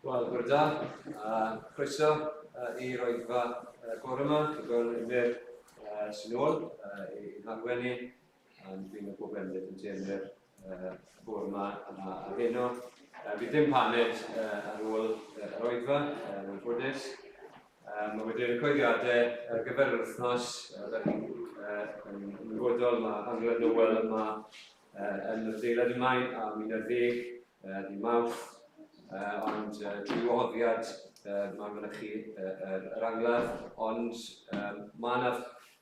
Wel, gwrdd da, croeso i'r Oedfa Bore yma, gyda'r Emyr sy'n ôl i'n harwennu, a dwi'n gwybod bendith yn ti Emyr Bore yma ar heno. Fi ddim paned ar ôl yr Oedfa, mewn ffodus. Mae wedi'n coeddiadau ar gyfer yr wythnos, yn ymwybodol mae Anglen Nowel yma yn yr adeilad yma, a mi'n ar ddeg, di Mawrth. Ond drwy wahoddiad mae mynychu yr angladd, ond mae yna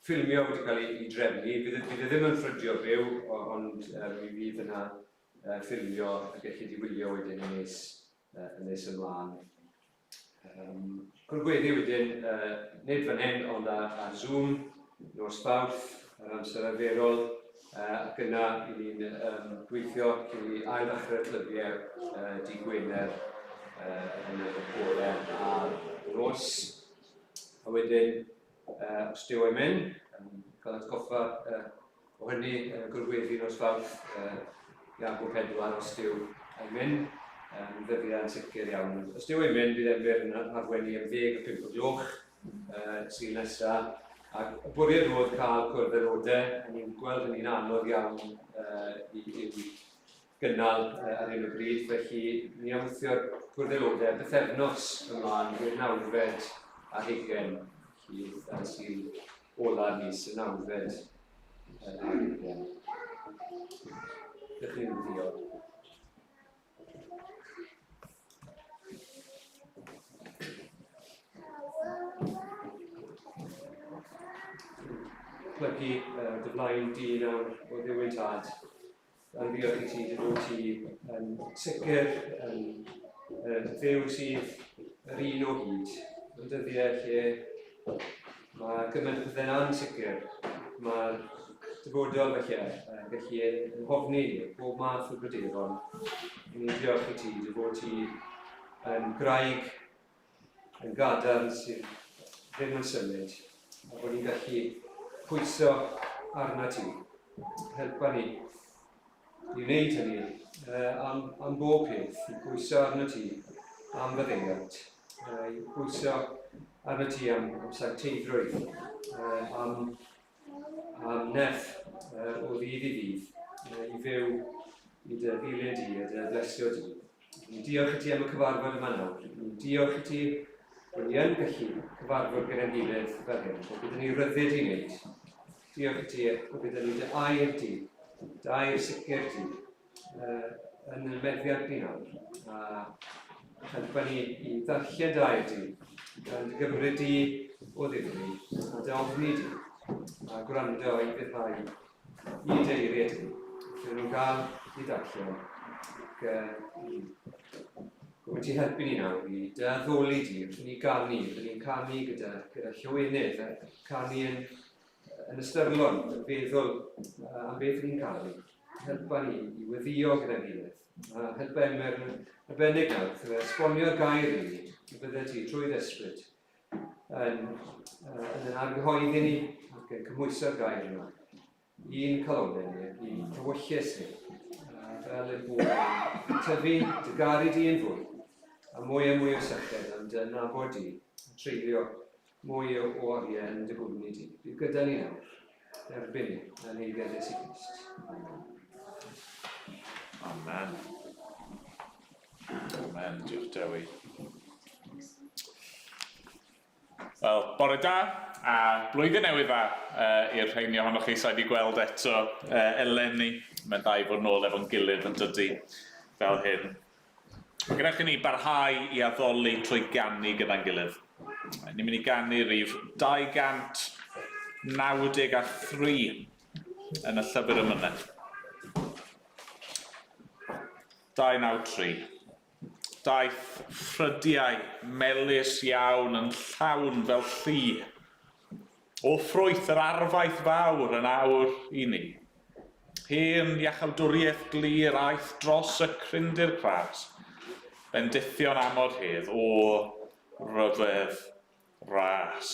ffilmio wedi cael ei drefnu. Fydd e ddim yn ffrydio byw, ond mi fydd yna ffilmio a gellid i wylio wedyn yn nes ymlaen. Gwrgweddi wedyn, nid fan hyn, ond ar Zoom, nos Fawrth, ar amser arferol, ac yna i ni'n gweithio cyn i ail-ddechrau'r clybiau di Gwener yn y bore a'r nos. A wedyn, os dyw e'n mynd, cael atgoffa o hynny gwrgweddi nos Fawrth, iawn bod pedwar os dyw e'n mynd. Ddyddiau'n sicr iawn. Os dyw e'n mynd, bydd Emyr yn arwennu am 10:05 o'r gloch sy'n nesaf. Ac y bwriad oedd cael cwrdd aelodau, a ni'n gweld hynny'n anodd iawn i gynnal ar hyn o bryd, felly ni amwythio'r cwrdd aelodau bythefnos ymlaen i'r 9 a 20, sy'n ola'r mis y 9 a 20. Dych chi'n ddiolch. Plygu dy flaen di nawr o ddiwyntad. Yn ddiolch i ti, dy fod ti yn sicr, yn ddew sydd yr un o hyd. Yn dyddiau lle mae gymaint o bethau'n ansicr. Mae'r dyfodol felly gallu yn hofni bob math o bryderon. Ni'n diolch i ti, dy fod ti yn graig, yn gadarn sydd ddim yn symud, a bod ni'n gallu pwyso arna ti. Helpa ni i wneud hynny am bob peth, i pwyso arna ti am fyddeiant, i pwyso arna ti am sancteiddrwydd, am nerth o ddydd i ddydd, i fyw i dy ddilyn di, a dy blesio di. Ni'n diolch i ti am y cyfarfod yma nawr. Ni'n diolch i ti bod ni yn gallu cyfarfod gyda'n gilydd fel hyn, bod gyda ni ryddid i wneud. Diolch i ti bod gyda ni dy air di, dy air sicr di, yn y meddiad ni nawr. A helpa ni i ddarllen dy air di, yn dy gymryd di o ddifri, a dy ofni di, a gwrando i fyddhau i dy eiriau di, lle nhw'n cael i darllen. Wyt ti helpu ni nawr i dy addoli di, wrth ni ganu, wrth ni'n canu gyda llywonydd, canu yn ystyrlon, yn feddwl am beth ni'n canu. Helpa ni i weddio gyda'n gilydd. Helpa Emyr yn arbennig nawr, wrth esbonio'r gair i ni, i bydde ti trwy'r ysbryd, yn argyhoeddi ni ac yn cymwyso'r gair yma. I'n calonau ni, i'n cywyllus ni, fel y bod yn tyfu dy garu di yn fwy, a mwy o syched am dy nabod di, treulio mwy o oriau yn dy gwmni di. Bydd gyda ni nawr, erbyn ni, yn ei Iesu Grist. Amen. Amen, diolch Dewi. Wel, bore da, a blwyddyn newydd dda i'r rheini ohonoch chi sydd wedi gweld eto eleni. Mae'n da i fod nôl efo'n gilydd yn dydy fel hyn. Mae gennych chi ni barhau i addoli trwy ganu gyda'n gilydd. Ni'n mynd i ganu rhif 293 yn y llyfr ymynedd. 293. Daeth ffrydiau melys iawn yn llawn fel llu. O ffrwyth yr arfaith fawr yn awr i ni. Hen iachawdwriaeth glir aeth dros y cryndir cras. Bendithion amod hedd o ryfedd ras.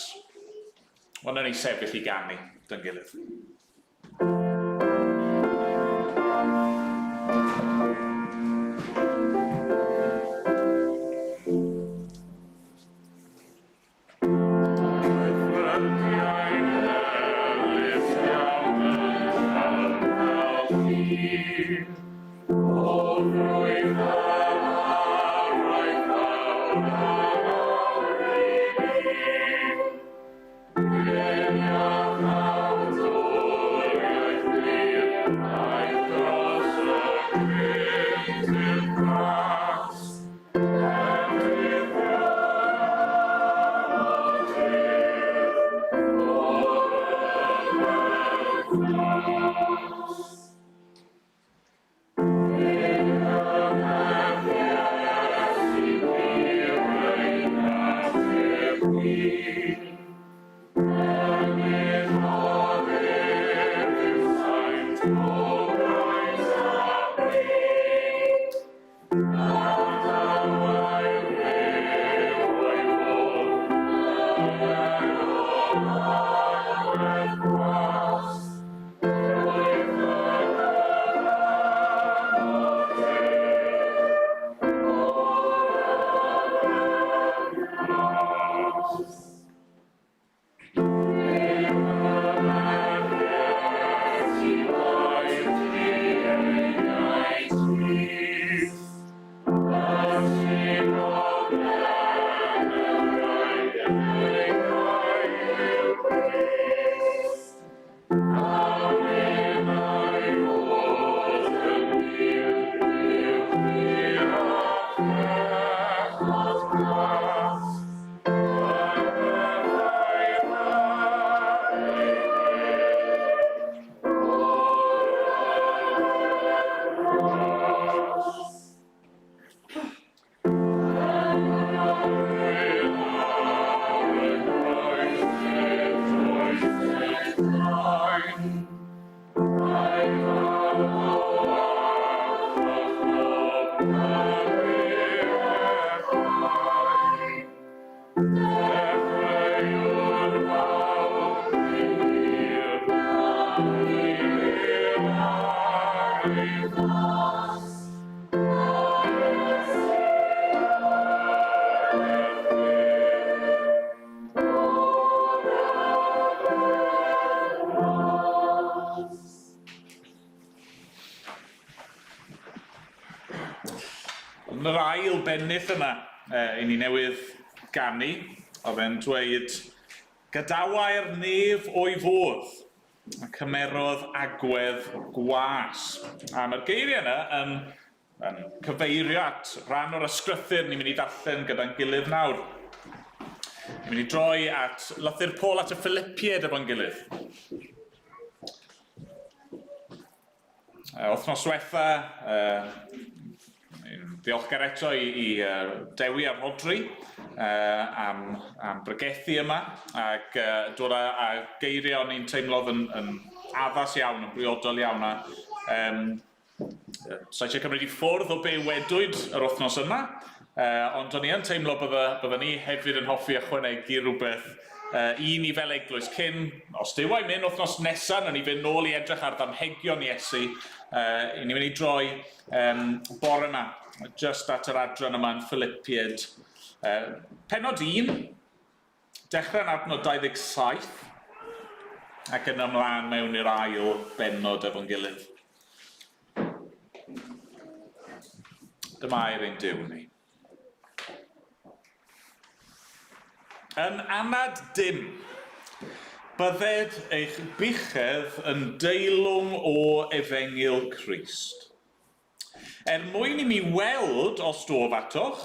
Ond yn ei sefyll i ganu, dyn gilydd. Yn yr ail bennydd yna, i ni newydd ganu, oedd e'n dweud, Gadawai'r nef o'i fodd, a cymerodd agwedd gwas. A mae'r geiriau yna yn cyfeirio at rhan o'r ysgrythyr ni'n mynd i darllen gyda'n gilydd nawr. Ni'n mynd i droi at lythyr Paul at y Philipiaid efo'n gilydd. Wythnos diwetha, diolchgar eto i Dewi a Rodri am brygethu yma, ac dod â geiriau ni'n teimlodd yn addas iawn, yn briodol iawn. So eisiau cymryd i ffwrdd o be wedwyd yr wythnos yma, ond o'n i yn teimlo byddwn ni hefyd yn hoffi ychwanegu rhywbeth i ni fel eglwys cyn, os dyw a'i mynd wythnos nesaf, nawn ni fynd nôl i edrych ar ddamhegion Iesu, i ni mynd i droi bore yma, just at yr adran yma yn Philipiaid. Pennod 1, dechrau'n adnod 27, ac yn ymlaen mewn i'r ail bennod efo'n gilydd. Dyma ein Duw ni. Yn anad dim, bydded eich buchedd yn deilwng o efengyl Crist. Mwyn i mi weld os dof atoch,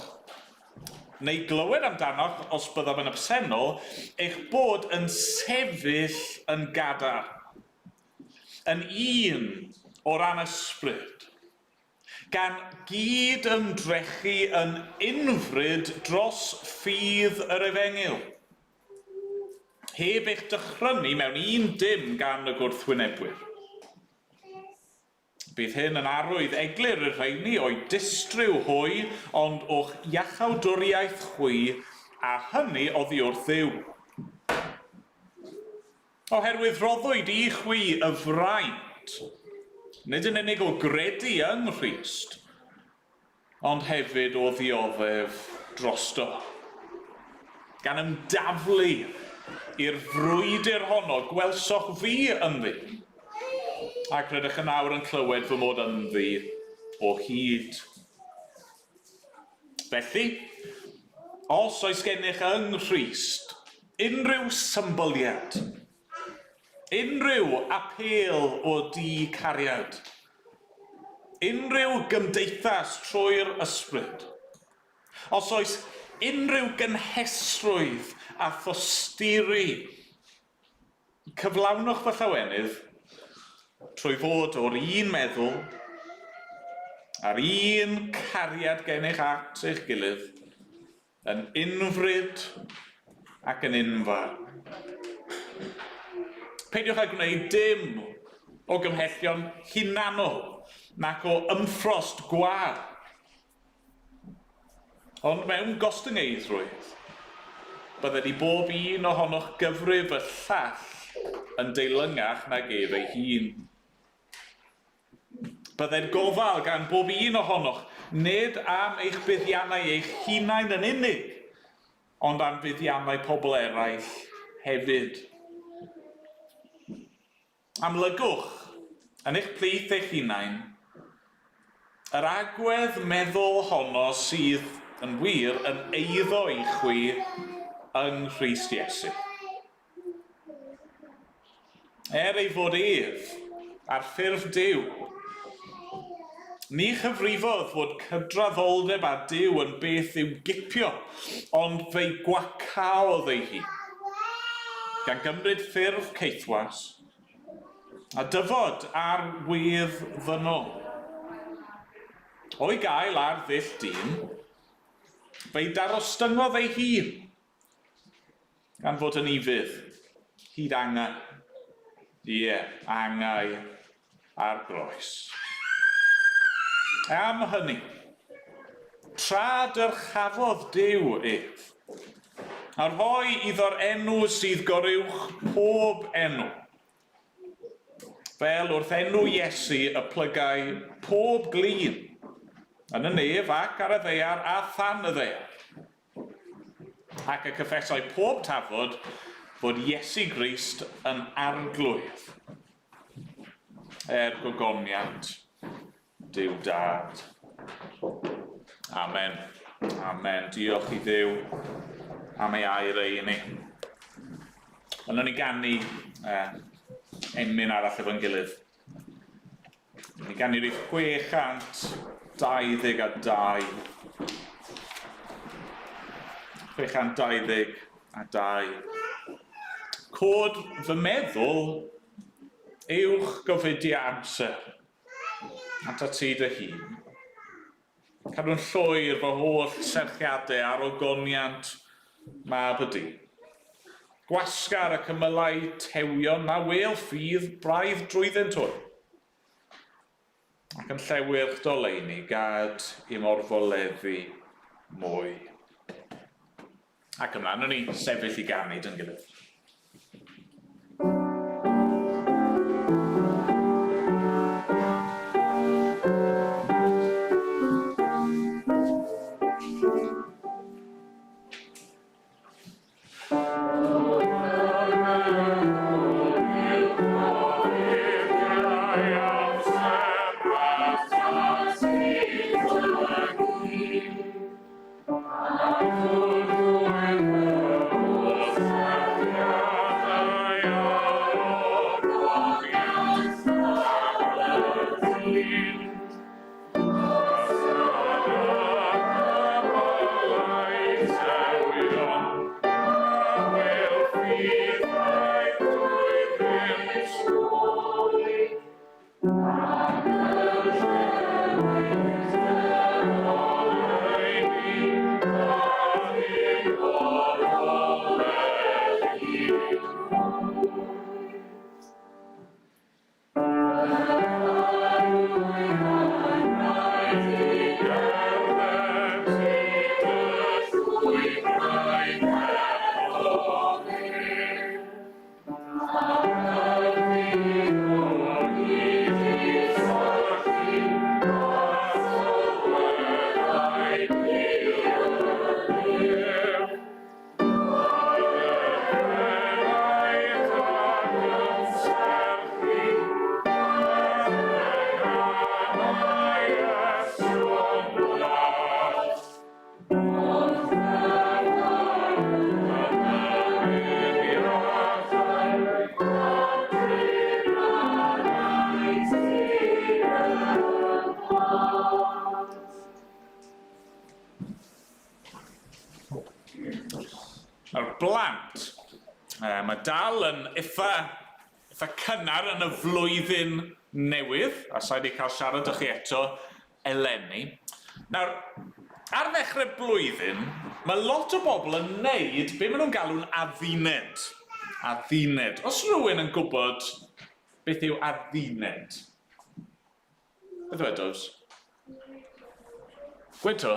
neu glywed amdanoch os byddaf yn absennol, eich bod yn sefyll yn gadar, yn un o ran ysbryd, gan gyd ymdrechu yn unfryd dros ffydd yr efengyl, heb eich dychrynu mewn un dim gan y gwrthwynebwyr. Bydd hyn yn arwydd eglur y rheini o'i distryw hwy, ond o'ch iachawdwriaeth chwi, a hynny oddi wrth Dduw. Oherwydd roddwyd i chwi y fraint, nid yn unig o gredu yng Nghrist, ond hefyd o ddioddef drosto. Gan ymdaflu i'r frwydr honno gwelsoch fi ynddi, ac rydych yn awr yn clywed fy mod ynddi o hyd. Felly, os oes gennych yng Nghrist unrhyw symboliad, unrhyw apel o di-cariad, unrhyw gymdeithas trwy'r ysbryd, os oes unrhyw gynhesrwydd a thosturi, cyflawnwch fy llawenydd trwy fod o'r un meddwl, a'r un cariad gennych at eich gilydd, yn unfryd ac yn unfar. Peidiwch â gwneud dim o gymhellion hunanol nac o ymffrost gwar. Ond mewn gostyngeidrwydd, bydde bob un ohonoch gyfrif y llall yn deilygach nag ef ei hun. Byddai'r gofal gan bob un ohonoch nid am eich buddiannau eich hunain yn unig, ond am fuddiannau pobl eraill hefyd. Amlygwch yn eich plith eich hunain yr agwedd meddwl honno sydd yn wir yn eiddo i chwi yng Nghrist Iesu. Ei fod ef ar ffurf Duw, ni chyfrifodd fod cydraddoldeb a Duw yn beth i'w gipio, ond fe'i gwacaodd ei hun, gan gymryd ffurf ceithwas, a dyfod ar wydd ddynol. O'i gael ar ddull dyn, fe'i darostyngodd ei hun, gan fod yn ifydd, hyd angau, angau ar groes. Am hynny, tra dyrchafodd Duw ef, a rhoi iddo'r enw sydd goruwch pob enw, fel wrth enw Iesu y plygau pob glin, yn y nef ac ar y ddaear a than y ddaear, ac y cyffesau pob tafod fod Iesu Grist yn arglwydd, gogoniant Duw Dad. Amen. Amen. Diolch i Dduw am ei air ei ni. Ond ni ganu emyn arall efo'n gilydd. Ni ganu rhif 622. 622. Cod fy meddwl uwch gofidio amser at ati dy hun. Cadw'n llwyr fy holl serchiadau ar ogoniant mab y dyn. Gwasgar y cymylau tewion na wel ffydd braidd drwyddynt hwn. Ac yn llewyrch doleini gad i morfoleddu mwy. Ac ymlaen ni sefyll i ganu dyn gilydd. Nawr blant, mae dal yn eitha cynnar yn y flwyddyn newydd, a sa'i wedi cael siarad â chi eto eleni. Nawr, ar ddechrau blwyddyn, mae lot o bobl yn neud be maen nhw'n galw'n adduned. Adduned. Os rhywun yn gwybod beth yw adduned? Beth wedodd? Gwedo?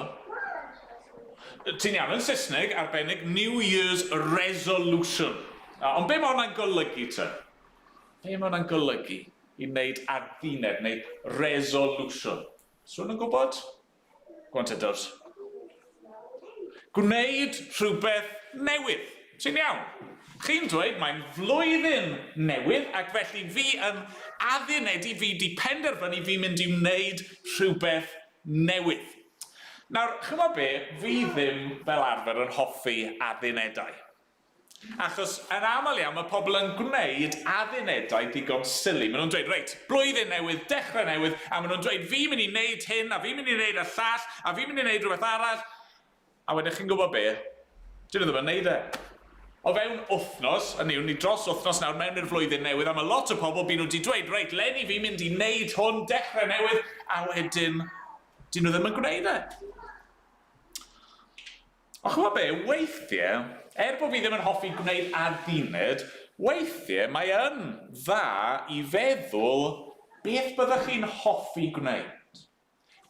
Ti'n iawn yn Saesneg arbennig New Year's Resolution. Ond be mae hwnna'n golygu te? Be mae hwnna'n golygu i wneud adduned neu resolution? Swn yn gwybod? Gwan tydwrs. Gwneud rhywbeth newydd. Ti'n iawn? Chi'n dweud mae'n flwyddyn newydd ac felly fi yn addunedu fi di penderfynu fi'n mynd i wneud rhywbeth newydd. Nawr, chymod be, fi ddim fel arfer yn hoffi addunedau. Achos yn aml iawn mae pobl yn gwneud addunedau digon silly. Maen nhw'n dweud, reit, blwyddyn newydd, dechrau newydd, a maen nhw'n dweud fi'n mynd i wneud hyn, a fi'n mynd i wneud y llall, a fi'n mynd i wneud rhywbeth arall. A wedyn chi'n gwybod be, dyn nhw ddim yn wneud e. O fewn wythnos, ni dros wythnos nawr mewn i'r flwyddyn newydd, a mae lot o pobl byd nhw wedi dweud, reit, Lenny fi'n mynd i wneud hwn, dechrau newydd, a wedyn, dyn nhw ddim yn gwneud e. O chymod be, weithiau, bod fi ddim yn hoffi gwneud adduned, weithiau mae yn dda i feddwl beth byddech chi'n hoffi gwneud.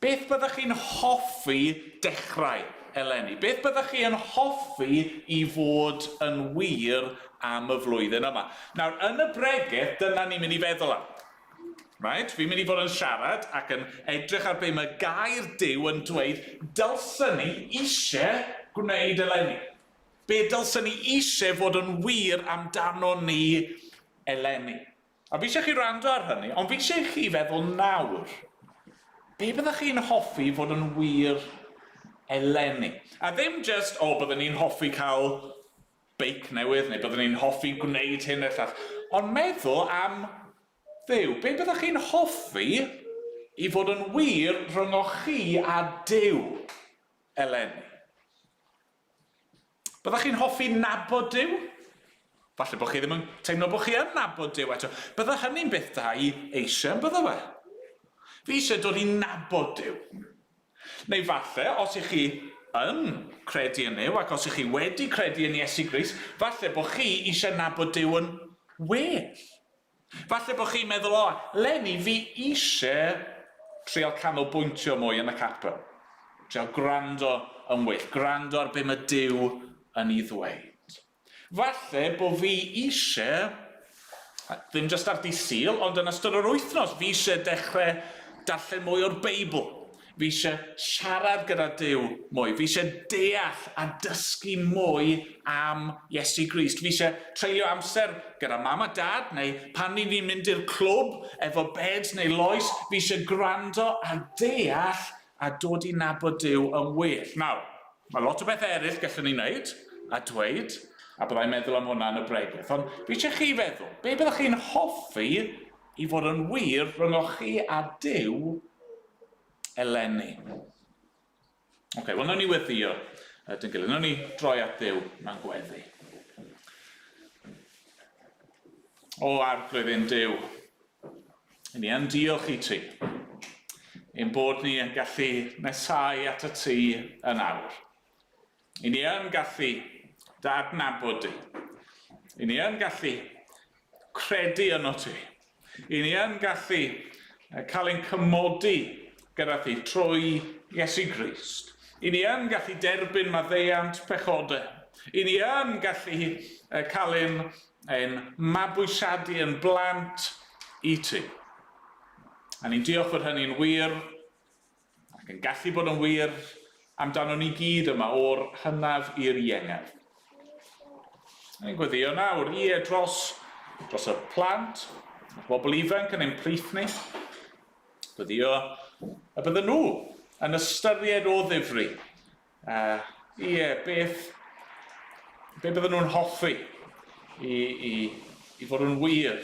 Beth byddech chi'n hoffi dechrau eleni? Beth byddech chi yn hoffi i fod yn wir am y flwyddyn yma? Nawr, yn y bregaeth, dyna ni'n mynd i feddwl am. Right? Fi'n mynd i fod yn siarad ac yn edrych ar be mae gair Duw yn dweud dylsyn ni eisiau gwneud eleni. Be dylsyn ni eisiau fod yn wir amdano ni eleni. A fi eisiau chi wrando ar hynny, ond fi eisiau chi feddwl nawr. Be byddech chi'n hoffi fod yn wir eleni? A ddim just, byddwn ni'n hoffi cael beic newydd, neu byddwn ni'n hoffi gwneud hyn neu llall. Ond meddwl am Dduw, be byddech chi'n hoffi i fod yn wir rhwng chi a Duw eleni? Byddech chi'n hoffi nabod Duw? Falle bod chi ddim yn teimlo bod chi yn nabod Duw eto. Bydde hynny'n beth da i eisiau, bydde fe? Fi eisiau dod i nabod Duw. Neu falle, os ych chi yn credu yn Duw, ac os ych chi wedi credu yn Iesu Grist, falle bod chi eisiau nabod Duw yn well. Falle bod chi'n meddwl, Lenny, fi eisiau trial canolbwyntio mwy yn y capel. Trial gwrando yn well, gwrando ar be mae Duw yn ei ddweud. Falle bod fi eisiau, ddim jyst ar dydd Sul, ond yn ystod yr wythnos, fi eisiau dechrau darllen mwy o'r Beibl. Fi eisiau siarad gyda Duw mwy. Fi eisiau deall a dysgu mwy am Iesu Grist. Fi eisiau treulio amser gyda mam a dad, neu pan ni'n mynd i'r clwb efo beds neu loes. Fi eisiau gwrando a deall a dod i nabod Duw yn well. Nawr, mae lot o beth eraill gallwn ni wneud a dweud, a byddai'n meddwl am hwnna yn y bregaeth. Ond fi eisiau chi feddwl, be byddech chi'n hoffi i fod yn wir rhwng chi a Duw eleni. Wel, nawr ni weddio dyn gilydd. Nawr ni droi at Duw mewn gweddi. O arglwydd Duw, ni yn diolch i ti, ein bod ni yn gallu nesau at y ti yn awr. Ni yn gallu dadnabod ti. Ni yn gallu credu yno ti. Ni yn gallu cael ein cymodi gyda thi trwy Iesu Grist. Ni yn gallu derbyn maddeuant pechodau. Ni yn gallu cael ein mabwysiadu yn blant i ti. A ni'n diolch fod hynny'n wir, ac yn gallu bod yn wir amdano ni gyd yma o'r hynaf i'r iengaf. Ni'n gweddio nawr dros y plant, y bobl ifanc yn ein plith ni. Gweddio a bydden nhw yn ystyried o ddifri. Beth bydden nhw'n hoffi i fod yn wir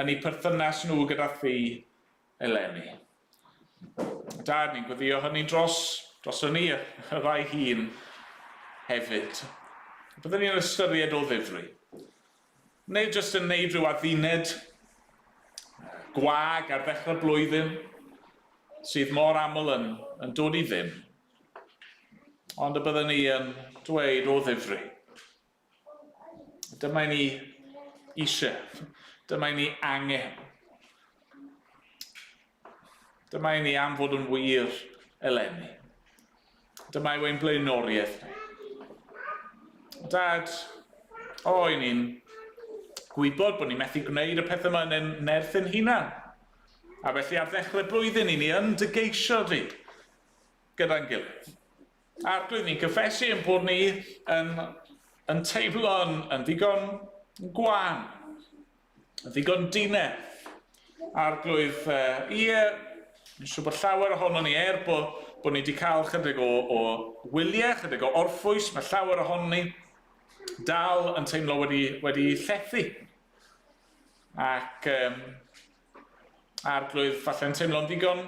yn eu perthynas nhw gyda thi eleni. Dad, ni'n gweddio hynny dros dros ni, y rai hun hefyd. Byddwn ni'n ystyried o ddifri. Neu jyst yn neud rhyw adduned gwag ar ddechrau blwyddyn, sydd mor aml yn dod i ddim. Ond y byddwn ni yn dweud o ddifri. Dyma ni eisiau, dyma ni angen. Dyma ni am fod yn wir eleni. Dyma i wein blaenoriaeth ni. Dad, i ni'n gwybod bod ni'n methu gwneud y pethau yma yn nerth yn hunan. A felly ar ddechrau blwyddyn ni yn dygeisio ni gyda'n gilydd. Arglwydd ni'n cyffesu yn bod ni yn teimlo yn ddigon gwan, yn ddigon dinedd. Arglwydd, ni'n siŵr bod llawer ohono ni bod ni wedi cael chydig o wyliau, chydig o orffwys, mae llawer ohono ni dal yn teimlo wedi llethu. Ac arglwydd falle'n teimlo'n ddigon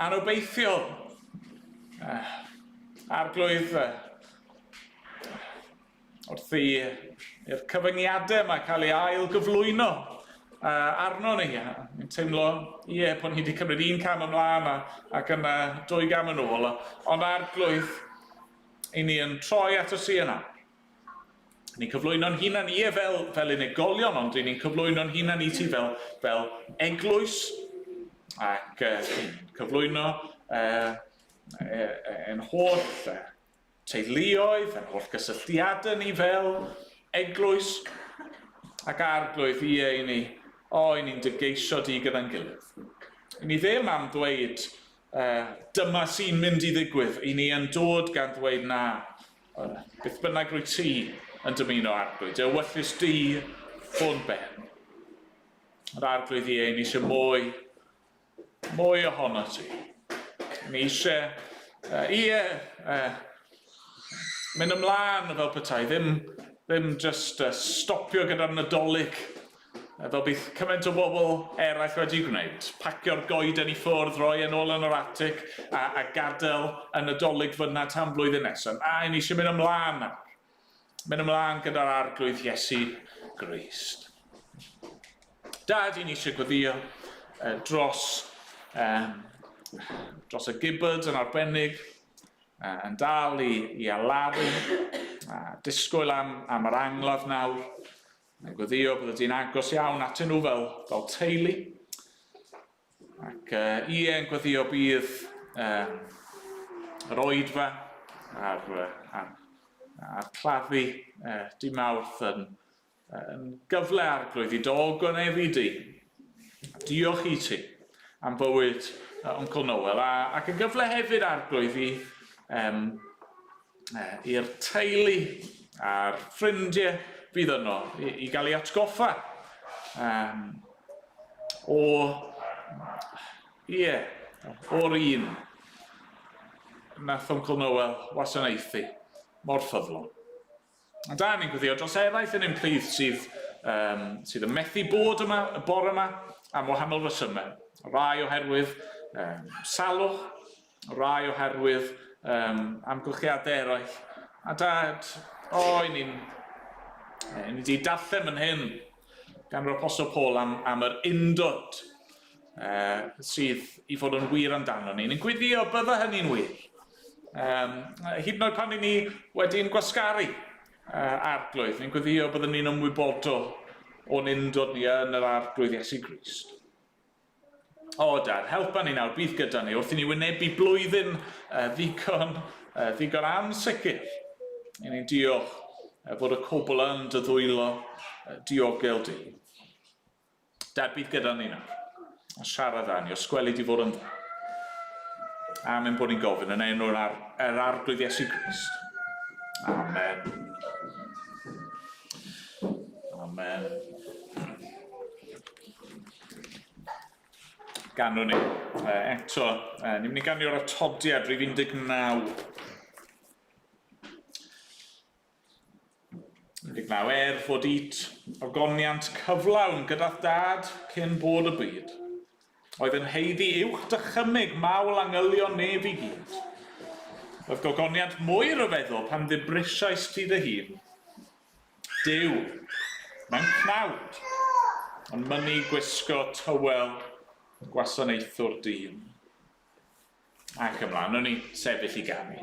anobeithiol. Arglwydd wrth i'r cyfyngiadau mae cael ei ail gyflwyno arno ni. Ni'n teimlo, bod ni wedi cymryd un cam ymlaen ac yna 2 gam yn ôl. Ond arglwydd, i ni yn troi at y si yna. Ni'n cyflwyno'n hunan fel unigolion, ond ni'n cyflwyno'n hunan i ti fel eglwys. Ac cyflwyno yn holl teuluoedd, yn holl gysylltiadau ni fel eglwys. Ac arglwydd i ni'n dygeisio di gyda'n gilydd. I ni ddim am ddweud dyma sy'n mynd i ddigwydd. I ni yn dod gan ddweud na. Beth bynnag rwy ti yn dymuno arglwydd. Ewyllus di ffôn ben. Yr arglwydd i ni eisiau mwy ohono ti. Ni eisiau mynd ymlaen fel petai, ddim just stopio gyda'r Nadolig, fel bydd cymaint o bobl eraill wedi gwneud. Pacio'r goeden i ffwrdd, roi yn ôl yn yr atig a gadael y Nadolig fyna tan blwyddyn nesaf. Ni eisiau mynd ymlaen nawr. Mynd ymlaen gyda'r arglwydd Iesu Grist. Dad, ni eisiau gweddio dros y gibbard yn arbennig, yn dal i alaru, disgwyl am yr angladd nawr. Gweddio bydd ydy'n agos iawn atyn nhw fel teulu. Ac yn gweddio bydd yr oedfa a'r claddu di Mawrth yn gyfle arglwydd i dogoneddi di. Diolch i ti am bywyd Uncle Noel, ac yn gyfle hefyd arglwydd i'r teulu a'r ffrindiau fydd yno i gael ei atgoffa o'r un nath Uncle Noel wasanaethu mor ffyddlon. A da ni'n gweddio dros eraill yn ein plydd sydd yn methu bod yma, y bore yma, am wahanol resymau. Rai oherwydd salwch, rai oherwydd amgylchiadau eraill. A dad, i ni wedi darllen yn hyn gan yr Apostol Paul am yr undod sydd i fod yn wir amdano ni. Ni'n gweddio bydda hynny'n wir. Hyd yn oed pan ni wedi'n gwasgaru arglwydd, ni'n gweddio byddwn ni'n ymwybodol o'n undod ni yn yr arglwydd Iesu Grist. Dad, helpa ni nawr, bydd gyda ni, wrth i ni wynebu blwyddyn ddigon ansicr. I ni'n diolch fod y cwbl yn dy ddwylo diogel di. Dad, bydd gyda ni nawr. A siarad â ni, o sgweli di fod yn dda. Amen bod ni'n gofyn yn enw'r arglwydd Iesu Grist. Amen. Amen. Ganwn ni. Eto, ni'n mynd i ganio'r atodiad rhif 19. 19 fod it ogoniant cyflawn gyda'r dad cyn bod y byd. Oedd yn heiddi uwch dychymyg mawl angylion neb i gyd. Oedd gogoniant mwy ryfeddol pan ddibrisiais ti dy hun. Duw, mae'n cnawd, yn mynnu gwisgo tywel gwasanaethwr dyn. Ac ymlaen, nhw'n ni sefyll I ganu.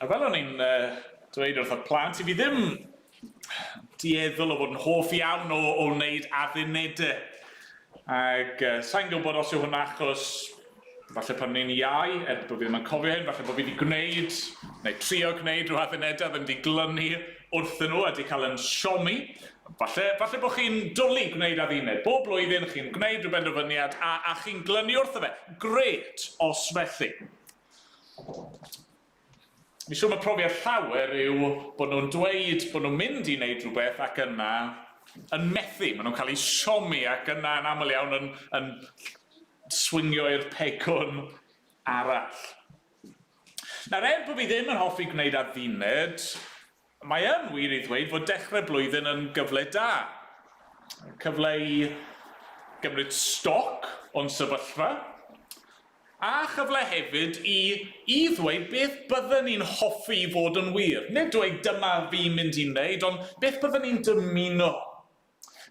A fel o'n i'n dweud wrth y plant, fi ddim dieddol o fod yn hoff iawn o wneud addunedau. Ac sa'n gwybod os yw hwnna achos, falle pan ni'n iau, bod fi ddim yn cofio hyn, falle bod fi wedi gwneud, neu trio gwneud rhyw addunedau, ddim wedi glynu wrthyn nhw a wedi cael yn siomi. Falle bod chi'n dwlu gwneud adduned. Bob blwyddyn chi'n gwneud rhyw benderfyniad a chi'n glynu wrtho fe. Gret os felly. Mi siŵr mae profiad llawer yw bod nhw'n dweud bod nhw'n mynd I wneud rhywbeth ac yna yn methu. Maen nhw'n cael eu siomi ac yna yn aml iawn yn swingio i'r pegwn arall. Nawr bod fi ddim yn hoffi gwneud adduned, mae yn wir I ddweud fod dechrau blwyddyn yn gyfle da. Cyfle I gymryd stoc o'n sefyllfa, a chyfle hefyd I ddweud beth bydden ni'n hoffi I fod yn wir. Nid dweud dyma fi'n mynd I wneud, ond beth bydden ni'n dymuno.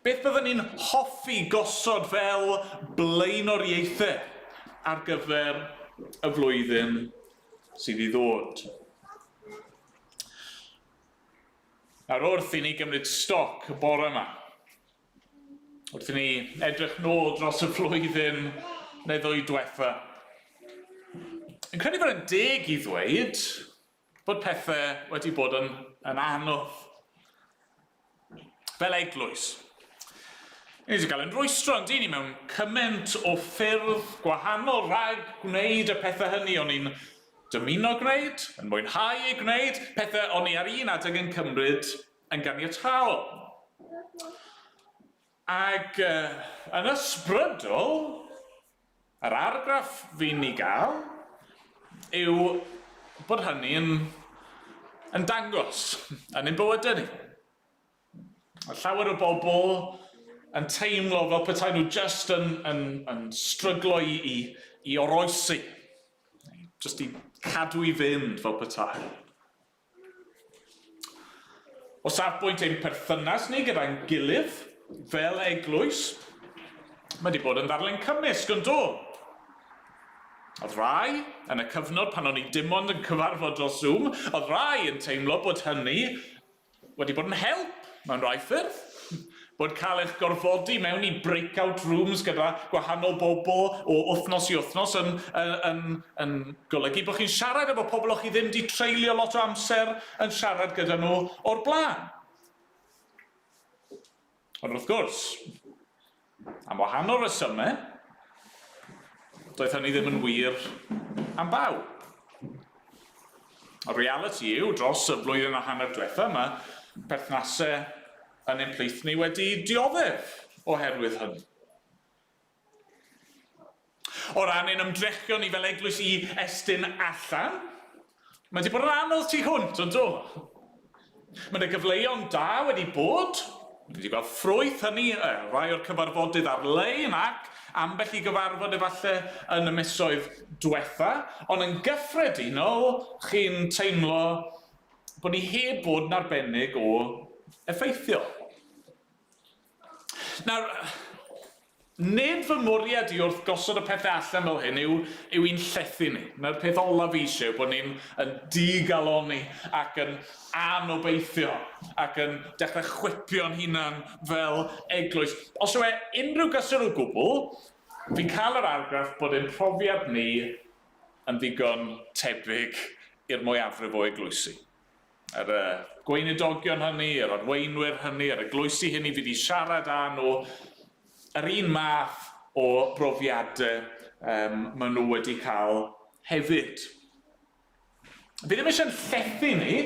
Beth bydden ni'n hoffi gosod fel blaenoriaethau ar gyfer y flwyddyn sydd I ddod. Nawr wrth I ni gymryd stoc y bore yma. wrth i ni edrych nôl dros y flwyddyn neu ddwy diwetha. Yn credu bod yn deg i ddweud bod pethau wedi bod yn anodd. Fel eglwys. Ni wedi cael yn rwystro yn dyn ni mewn cymaint o ffyrdd gwahanol rhag gwneud y pethau hynny o'n i'n dymuno gwneud, yn mwynhau ei gwneud, pethau o'n i ar un adeg yn cymryd yn ganiataol. Ac yn ysbrydol, yr argraff fi'n ei gael yw bod hynny yn dangos yn ein bywydau ni. Llawer o bobl yn teimlo fel petai nhw just yn stryglo i oroesi, just i cadw i fynd fel petai. O safbwynt ein perthynas ni gyda'n gilydd fel eglwys, mae wedi bod yn ddarlun cymysg yn do. Oedd rai yn y cyfnod pan o'n i dim ond yn cyfarfod dros Zoom, oedd rai yn teimlo bod hynny wedi bod yn help mewn rai ffyrdd, bod cael eich gorfodi mewn i breakout rooms gyda gwahanol bobl o wythnos i wythnos yn golygu bod chi'n siarad efo pobl o'ch chi ddim wedi treulio lot o amser yn siarad gyda nhw o'r blaen. Ond wrth gwrs, am wahanol resymau, doedd hynny ddim yn wir am bawb. Y reality yw, dros y flwyddyn a hanner diwetha, mae perthnasau yn ein plith ni wedi dioddef oherwydd hynny. O ran ein ymdrechion ni fel eglwys i estyn allan, mae wedi bod yn anodd tu hwnt, yn do? Mae yna gyfleuon da wedi bod, wedi gweld ffrwyth hynny, rai o'r cyfarfodydd ar-lein ac ambell i gyfarfod efallai yn y misoedd diwetha, ond yn gyffredinol, chi'n teimlo bod ni heb bod yn arbennig o effeithiol. Nawr, nid fy mwriad i wrth gosod y pethau allan fel hyn yw un llethu ni. Na'r peth olaf eisiau bod ni'n digaloni ac yn anobeithio ac yn dechrau chwipio'n hunan fel eglwys. Os yw unrhyw gysur o gwbl, fi'n cael yr argraff bod ein profiad ni yn ddigon tebyg i'r mwyafrif o eglwysi. Yr gweinidogion hynny, yr arweinwyr hynny, yr eglwysi hynny fydd i siarad â nhw, yr un math o brofiadau maen nhw wedi cael hefyd. Fi ddim eisiau'n llethu ni,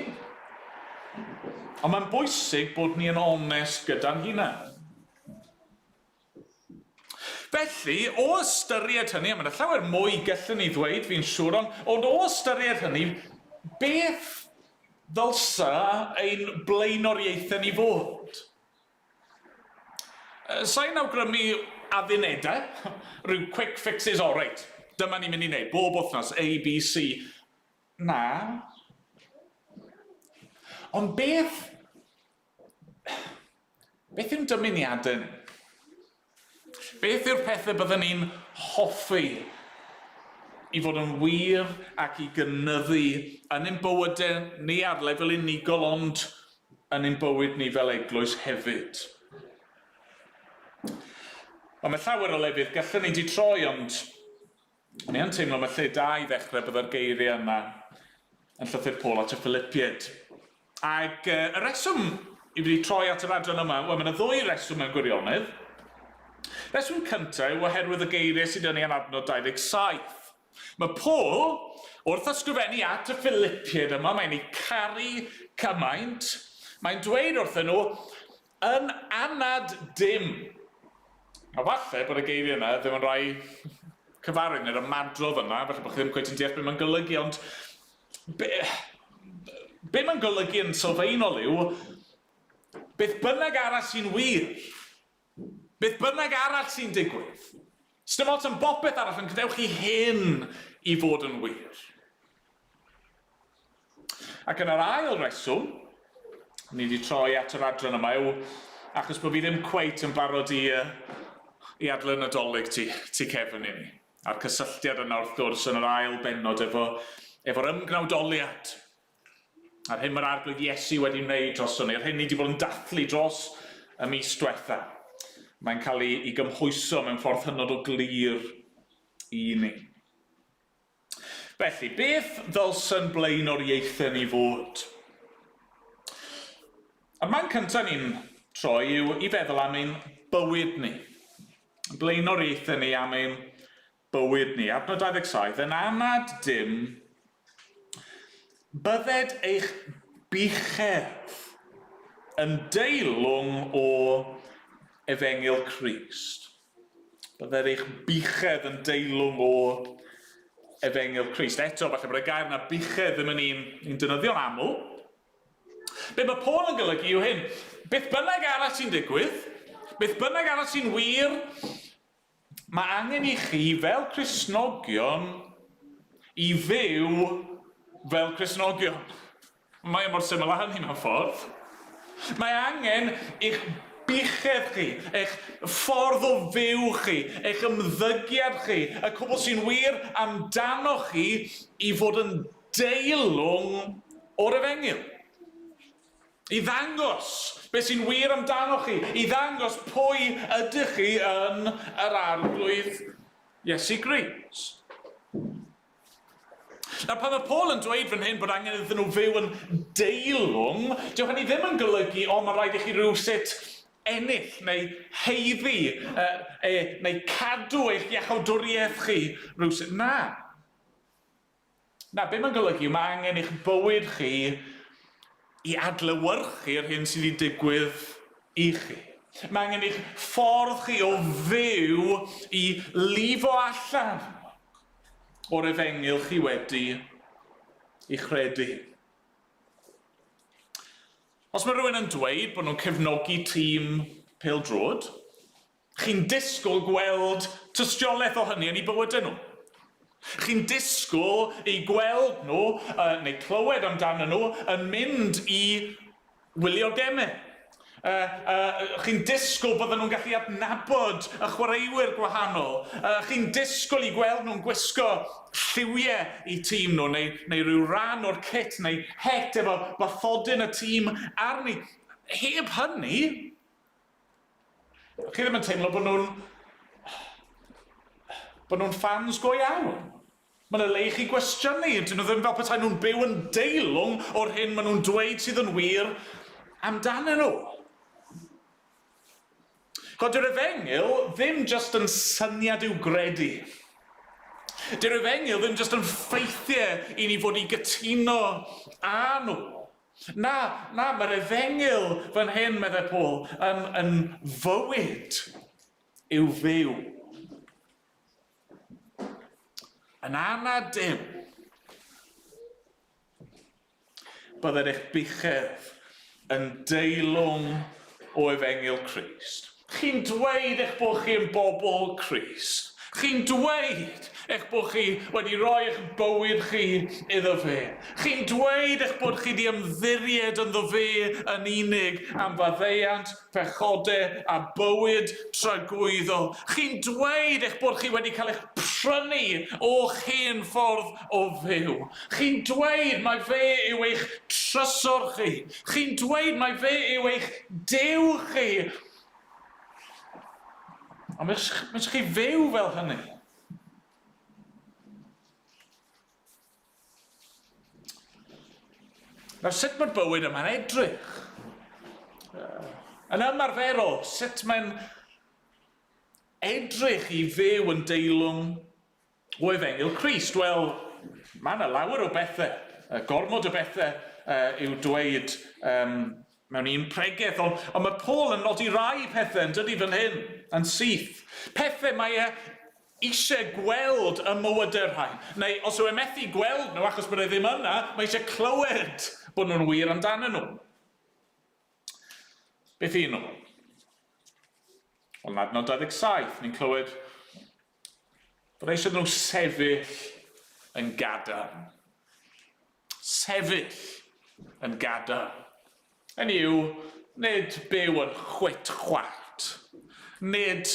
ond mae'n bwysig bod ni yn onest gyda'n hunan. Felly, o ystyried hynny, a mae'n llawer mwy gallwn ni ddweud, fi'n siŵr, ond o ystyried hynny, beth ddylsa ein blaenoriaethau ni fod? Sa'n awgrymu addunedau, rhyw quick fixes, o reit, dyma ni'n mynd i wneud, bob wythnos, A, B, C. Na. Ond beth yw'n dymuniadau ni? Beth yw'r pethau byddwn ni'n hoffi i fod yn wir ac i gynyddu yn ein bywydau ni ar lefel unigol, ond yn ein bywyd ni fel eglwys hefyd. Ond mae llawer o lefydd gallwn ni di troi, ond ni yn teimlo mae lle da i ddechrau byddai'r geiriau yma yn llythyr Paul at y Philipiaid. Ac y reswm i fi troi at yr adran yma, wel, mae yna ddwy reswm mewn gwirionedd. Reswm cyntaf yw oherwydd y geiriau sydd yn ei adnod 27. Mae Paul, wrth ysgrifennu at y Philipiaid yma, mae'n ei caru cymaint, mae'n dweud wrthyn nhw, yn anad dim. A falle bod y geiriau yna ddim yn rhai cyfarwydd neu'r ymadrodd yna, falle bod chi ddim cweith yn deall beth mae'n golygu, ond be mae'n golygu yn sylfaenol yw, beth bynnag arall sy'n wir, beth bynnag arall sy'n digwydd, sdim ots yn bopeth arall yn gwnewch chi hyn i fod yn wir. Ac yn yr ail reswm, ni wedi troi at yr adran yma yw, achos bod fi ddim cweit yn barod i adlan nadolig tu cefn i ni. A'r cysylltiad yna wrth gwrs yn yr ail bennod efo'r ymgnawdoliad. A'r hyn mae'r arglwydd Iesu wedi wneud dros hynny, a'r hyn ni wedi bod yn dathlu dros y mis diwetha. Mae'n cael ei gymhwyso mewn ffordd hynod o glir i ni. Felly, beth ddylsyn blaenoriaethau ni fod? Y man cyntaf ni'n troi yw i feddwl am ein bywyd ni. Blaenoriaethau ni am ein bywyd ni. Adnod 27, yn anad dim, bydded eich buchedd yn deilwng o Efengyl Crist. Bydded eich buchedd yn deilwng o Efengyl Crist. Eto, falle bod y gair yna buchedd ddim yn un defnyddio'n aml. Be mae Paul yn golygu yw hyn. Beth bynnag arall sy'n digwydd, beth bynnag arall sy'n wir, mae angen i chi fel Cristnogion i fyw fel Cristnogion. Mae mor syml â hynny mewn ffordd. Mae angen eich buchedd chi, eich ffordd o fyw chi, eich ymddygiad chi, y cwbl sy'n wir amdano chi i fod yn deilwng o'r Efengyl. I ddangos beth sy'n wir amdano chi, i ddangos pwy ydych chi yn yr arglwydd Iesu Grist. Nawr, pan mae Paul yn dweud fan hyn bod angen iddyn nhw fyw yn deilwng, dyw hynny ddim yn golygu, mae rhaid i chi rhywsut ennill neu heiddi, neu cadw eich iachawdwriaeth chi rhywsut. Na. Na, be mae'n golygu, mae angen eich bywyd chi i adlewyrchu'r hyn sydd wedi digwydd i chi. Mae angen eich ffordd chi o fyw i lifo allan o'r Efengyl chi wedi i chredu. Os mae rhywun yn dweud bod nhw'n cefnogi tîm pêl-drod, chi'n disgwyl gweld tystiolaeth o hynny yn eu bywydau nhw. Chi'n disgwyl i gweld nhw, neu clywed amdano nhw, yn mynd i wylio gemau. Chi'n disgwyl bydden nhw'n gallu adnabod y chwaraewyr gwahanol. Chi'n disgwyl i gweld nhw'n gwisgo lliwiau i tîm nhw, neu rhyw ran o'r kit, neu het efo bathodyn y tîm arni. Heb hynny, chi ddim yn teimlo bod nhw'n fans go iawn. Mae'n y le i chi gwestiynu, dyn nhw ddim fel petai nhw'n byw yn deilwng o'r hyn maen nhw'n dweud sydd yn wir amdanyn nhw. Dyw'r Efengyl ddim jyst yn syniad i'w gredu. Dyw'r Efengyl ddim jyst yn ffeithiau i ni fod i gytuno â nhw. Na, mae'r Efengyl fan hyn, meddai Paul, yn fywyd i'w fyw. Yn anad dim, bydded eich buchedd yn deilwng o Efengyl Crist. Chi'n dweud eich bod chi yn bobl Crist. Chi'n dweud eich bod chi wedi rhoi eich bywyd chi iddo fe. Chi'n dweud eich bod chi wedi ymddiried ynddo fe yn unig am faddeuant, pechodau a bywyd tragwyddol. Chi'n dweud eich bod chi wedi cael eich prynu o'ch hen ffordd o fyw. Chi'n dweud mai fe yw eich trysor chi. Chi'n dweud mai fe yw eich Duw chi. Ond mae'n chi fyw fel hynny. Nawr, sut mae'r bywyd yma'n edrych? Yn ymarferol, sut mae'n edrych i fyw yn deilwng o Efengyl Crist? Wel, mae yna lawer o bethau, gormod o bethau i'w dweud mewn un pregaeth, ond mae Paul yn nodi rai pethau yn dydi fan hyn, yn syth. Pethau mae eisiau gweld y mywydau'r rhain. Neu os yw e methu gweld nhw achos bod e ddim yna, mae eisiau clywed bod nhw'n wir amdano nhw. Beth un nhw? Ond adnod 27, ni'n clywed bod eisiau nhw sefyll yn gadarn. Sefyll yn gadarn. Hynny yw, nid byw yn chwit-chwat. Nid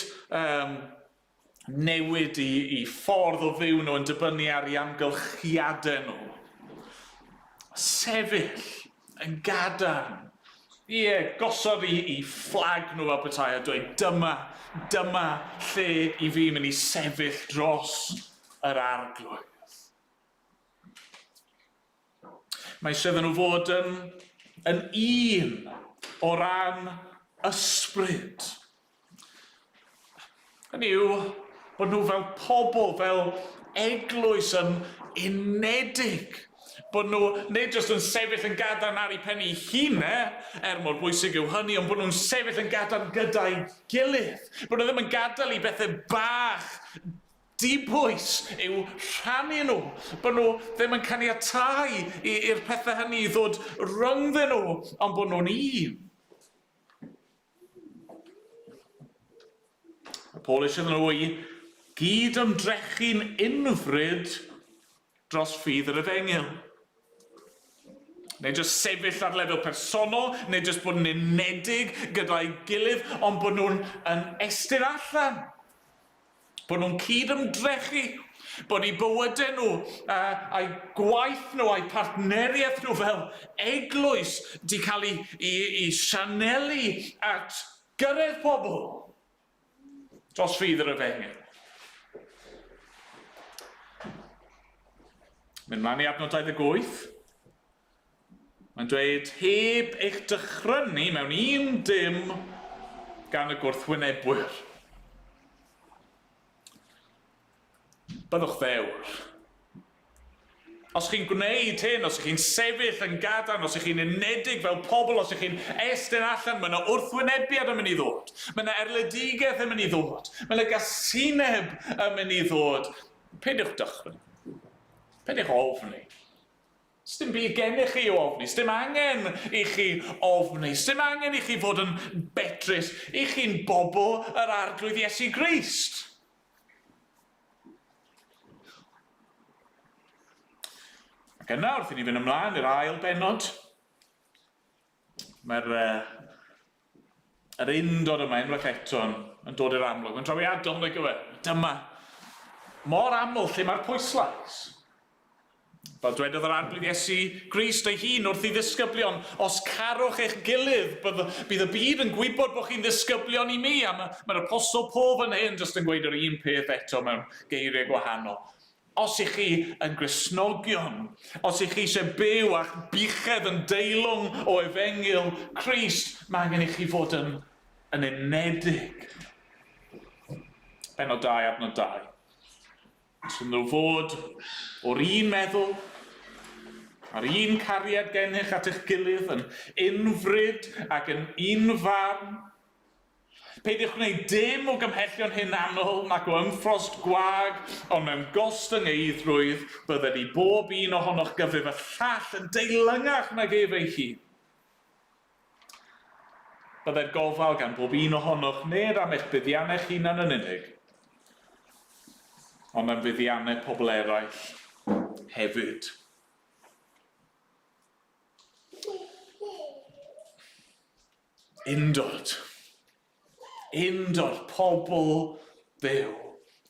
newid i ffordd o fyw nhw yn dibynnu ar ei amgylchiadau nhw. Sefyll yn gadarn. Ie, gosod i fflag nhw fel petai a dweud dyma dyma lle I fi mynd I sefyll dros yr arglwydd. Mae eisiau iddyn nhw fod yn un o ran ysbryd. Hynny yw, bod nhw fel pobl, fel eglwys yn unedig. Bod nhw nid jyst yn sefyll yn gadarn ar eu pen eu hun, mor bwysig yw hynny, ond bod nhw'n sefyll yn gadarn gyda'i gilydd. Bod nhw ddim yn gadael I bethau bach, dibwys yw rhannu nhw. Bod nhw ddim yn caniatáu i'r pethau hynny I ddod rhyngddyn nhw, ond bod nhw'n un. Paul eisiau nhw I gyd ymdrechu'n unfryd dros ffydd yr Efengyl. Neu jyst sefyll ar lefel personol, neu jyst bod yn unedig gyda'i gilydd, ond bod nhw'n estyn allan. Bod nhw'n cyd-ymdrechu, bod I bywydau nhw, a'i gwaith nhw, a'i partneriaeth nhw fel eglwys di cael I sianelu at gyrraedd pobl dros ffydd yr Efengyl. Mynd mlaen I adnod 28. Mae'n dweud, heb eich dychrynu mewn un dim gan y gwrthwynebwyr. Byddwch ddewr. Os chi'n gwneud hyn, os chi'n sefyll yn gadarn, os chi'n unedig fel pobl, os chi'n estyn allan, mae yna wrthwynebiad yn mynd I ddod. Mae yna erledigaeth yn mynd I ddod. Mae yna gasineb yn mynd I ddod. Peidiwch dychryn. Peidiwch ofni. Sdim byd gennych chi o ofni. Sdim angen I chi ofni. Sdim angen I chi fod yn betrus. I chi'n bobl yr arglwydd Iesu Grist. Ac yna wrth I ni fynd ymlaen i'r ail benod. Mae'r undod yma unwaith eto yn dod i'r amlwg. Mae'n drawiadol neu gyfer. Dyma. Mor aml lle mae'r pwyslais. Fel dwedodd yr arglwydd Iesu Grist ei hun wrth I ddisgyblion, os carwch eich gilydd, bydd y byd yn gwybod bod chi'n ddisgyblion I mi. A mae'r apostol Paul fan hyn jyst yn gweud yr un peth eto mewn geiriau gwahanol. Os I chi yn Gristnogion, os I chi eisiau byw a'ch buchedd yn deilwng o Efengyl Crist, mae angen I chi fod yn unedig. Benod 2, adnod 2. Sy'n nhw fod o'r un meddwl, a'r un cariad gennych at eich gilydd, yn unfryd ac yn un farn. Peidiwch gwneud dim o gymhellion hunanol nac o ymffrost gwag, ond mewn gost yng ngeiddrwydd, bydded I bob un ohonoch gyfrif y llall yn deilyngach nag ef ei hun. Bydded gofal gan bob un ohonoch nid am eich buddiannau'ch hunan yn unig, ond am fuddiannau pobl eraill hefyd. Undod pobl ddew,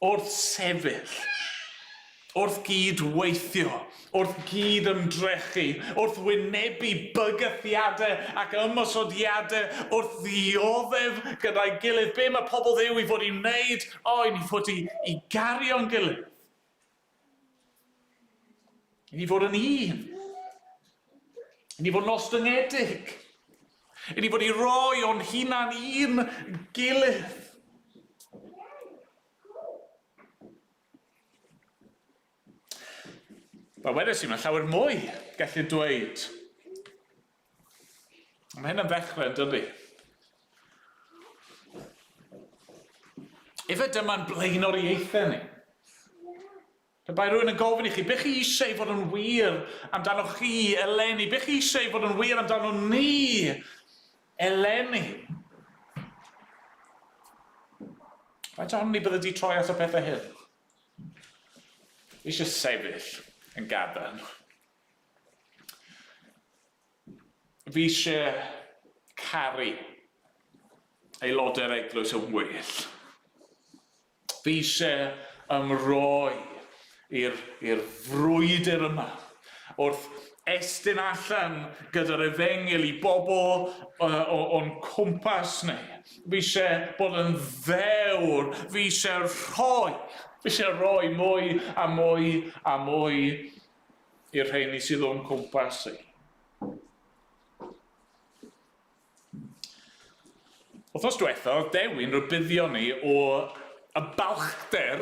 wrth sefyll, wrth gydweithio, wrth gyd-ymdrechu, wrth wynebu bygythiadau ac ymosodiadau, wrth ddioddef gyda'i gilydd. Be mae pobl ddew I fod I wneud? I ni fod I gario'n gilydd. I ni fod yn un. I ni fod yn ostyngedig. I ni fod I roi o'n hunan un gilydd. Wel, wedes I, mae llawer mwy gallu dweud. Mae hyn yn ddechrau yn dydi. Efe dyma'n blaenoriaethau ni. Pe bai rhywun yn gofyn I chi, be chi eisiau fod yn wir amdano chi eleni? Be chi eisiau fod yn wir amdano ni eleni? Faint ohonyn ni bydde di troi at y pethau hyn? Eisiau sefyll yn gadarn. Fi eisiau caru aelodau'r eglwys yn well. Fi eisiau ymroi i'r frwydr yma wrth estyn allan gyda'r efengil i bobl o'n cwmpas ni. Fi eisiau bod yn ddewr. Fi eisiau rhoi mwy a mwy a mwy i'r rheini sydd o'n cwmpas i. Wythnos diwethaf, Dewin rybuddio ni o y balchder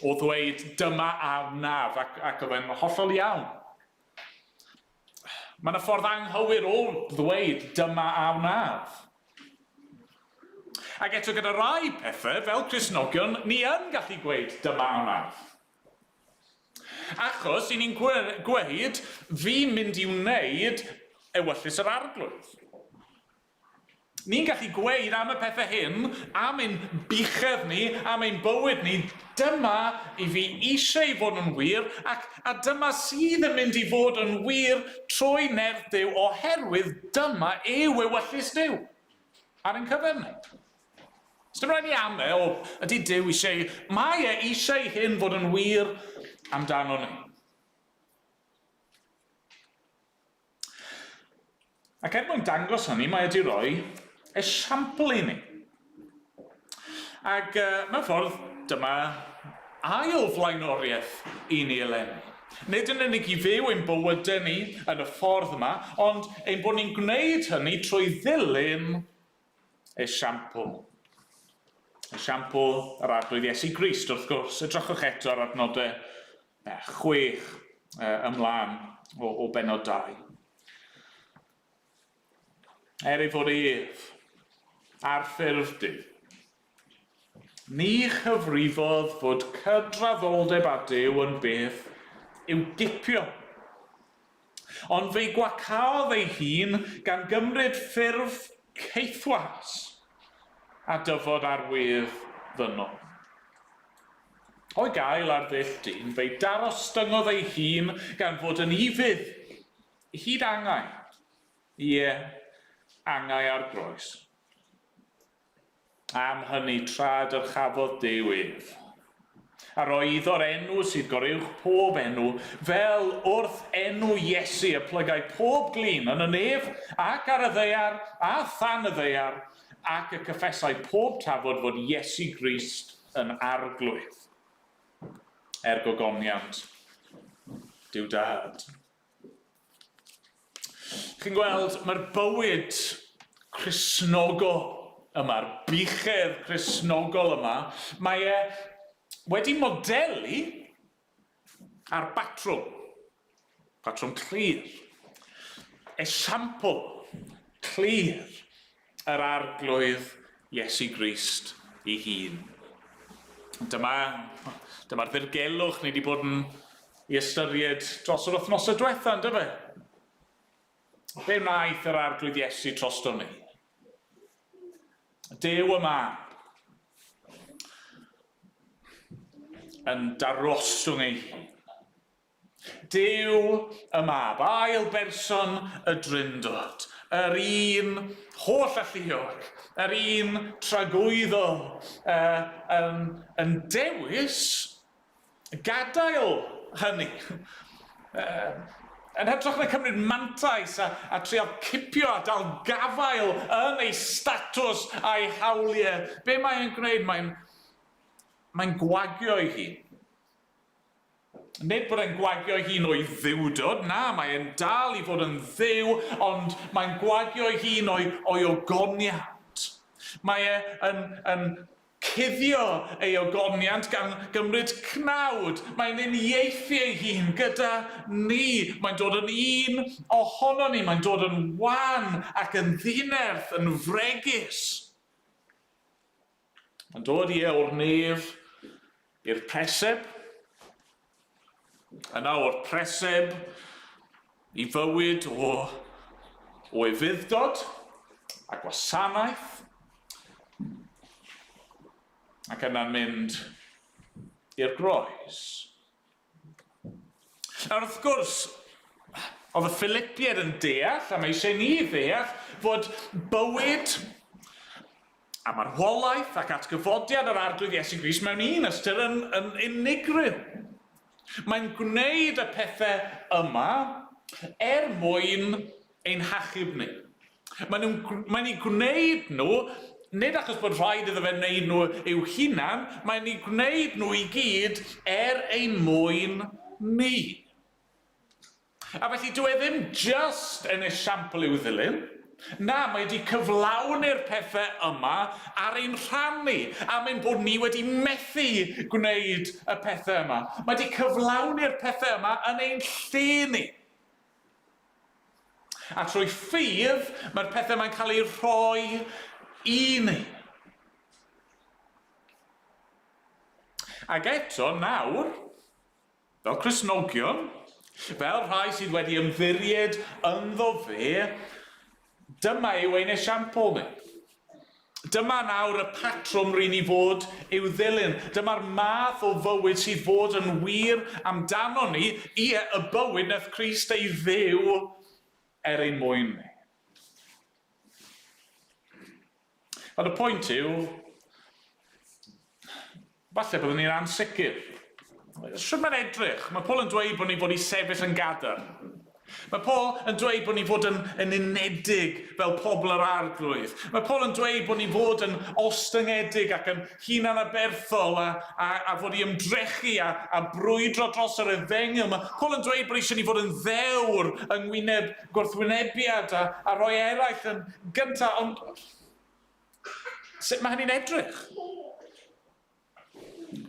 o ddweud dyma a naf ac oedd e'n hollol iawn. Mae yna ffordd anghywir o ddweud dyma a naf. Ac eto gyda rai pethau, fel Cristnogion, ni yn gallu gweud dyma a naf. Achos i ni'n gweud fi'n mynd i wneud ewyllus yr arglwydd. Ni'n gallu gweud am y pethau hyn, am ein buchedd ni, am ein bywyd ni, dyma i fi eisiau fod yn wir, a dyma sydd yn mynd i fod yn wir trwy nerth Duw, oherwydd dyma yw ewyllus Duw ar ein cyfer ni. Dim rhaid ni am o ydy Duw eisiau, mae eisiau hyn fod yn wir amdano ni. Ac mwyn dangos hynny, mae wedi rhoi esiampl i ni. Ac mewn ffordd, dyma ail flaenoriaeth i ni eleni. Nid yn unig i fyw ein bywydau ni yn y ffordd yma, ond ein bod ni'n gwneud hynny trwy ddilyn esiampl. Esiampl yr arglwydd Iesu Grist, wrth gwrs. Edrychwch eto ar adnodau 6 ymlaen o benod 2. Er ei fod ef, ar ffurf Duw. Ni chyfrifodd fod cydraddoldeb â Duw yn beth i'w dipio. Ond fe'i gwacaodd ei hun gan gymryd ffurf ceithwas a dyfod ar wedd ddynol. O'i gael ar ddull dyn, fe'i darostyngodd ei hun gan fod yn ifydd, hyd angau, angau ar groes. Am hynny trad yr chafodd Duw ef. A roedd o'r enw sydd goruwch pob enw, fel wrth enw Iesu y plygau pob glin yn y nef ac ar y ddeiar a than y ddeiar, ac y cyffesau pob tafod fod Iesu Grist yn arglwydd. Gogoniant Duw dad. Chi'n gweld, mae'r bywyd Cristnogol yma'r buchedd Cristnogol yma, mae wedi modelu ar batrwm clir, esiampl clir yr arglwydd Iesu Grist ei hun. Dyma'r ddirgelwch ni wedi bod yn ei ystyried dros yr wythnosau diwethaf, ynddo fe? Be wnaeth yr arglwydd Iesu drosto ni? Duw yma yn darostwng ei hun. Duw yma, ail berson y Drindod, yr un holl alluog, yr un tragwyddol, yn dewis gadael hynny. Yn hytrach na cymryd mantais a trial cipio a dal gafael yn ei statws a'i hawliau. Be mae'n gwneud? Mae'n gwagio ei hun. Nid bod e'n gwagio ei hun o'i ddiwdod, na, mae'n dal i fod yn dduw, ond mae'n gwagio ei hun o'i ogoniant. Mae'n cuddio ei ogoniant gan gymryd cnawd. Mae'n uniaethu ei hun gyda ni. Mae'n dod yn un ohono ni. Mae'n dod yn wan ac yn ddinerth, yn fregus. Mae'n dod o'r nef i'r preseb. Yna o'r preseb i fywyd o efuddod a gwasanaeth. Ac yna'n mynd i'r groes. Nawr wrth gwrs, oedd y Philipiaid yn deall, a mae eisiau ni ddeall, fod bywyd a marwholaeth ac atgyfodiad yr arglwydd Iesu Grist mewn un ystyr yn unigryw. Mae'n gwneud y pethau yma mwyn ein hachub ni. Mae'n ei gwneud nhw, nid achos bod rhaid iddo fe wneud nhw i'w hunan, mae'n ei gwneud nhw i gyd ein mwyn ni. A felly dyw e ddim just yn esiampl i'w ddilyn, na, mae wedi cyflawni'r pethau yma ar ein rhan ni, am ein bod ni wedi methu gwneud y pethau yma. Mae wedi cyflawni'r pethau yma yn ein lle ni. A trwy ffydd, mae'r pethau mae'n cael ei rhoi i ni. Ac eto, nawr, fel Cristnogion, fel rhai sydd wedi ymddiried ynddo fe, dyma yw ein esiampl ni. Dyma nawr y patrwm rydyn ni fod i'w ddilyn. Dyma'r math o fywyd sydd fod yn wir amdano ni, y bywyd nath Crist ei ddew ein mwyn ni. Ond y pwynt yw, falle byddwn ni'n ansicr. Sut mae'n edrych? Mae Paul yn dweud bod ni fod i sefyll yn gadar. Mae Paul yn dweud bod ni fod yn unedig fel pobl yr arglwydd. Mae Paul yn dweud bod ni fod yn ostyngedig ac yn hunan aberthol a fod i ymdrechu a brwydro dros yr efengyl. Mae Paul yn dweud bod eisiau ni fod yn ddewr yng ngwyneb gwrthwynebiad a rhoi eraill yn gyntaf. Ond sut mae hynny'n edrych?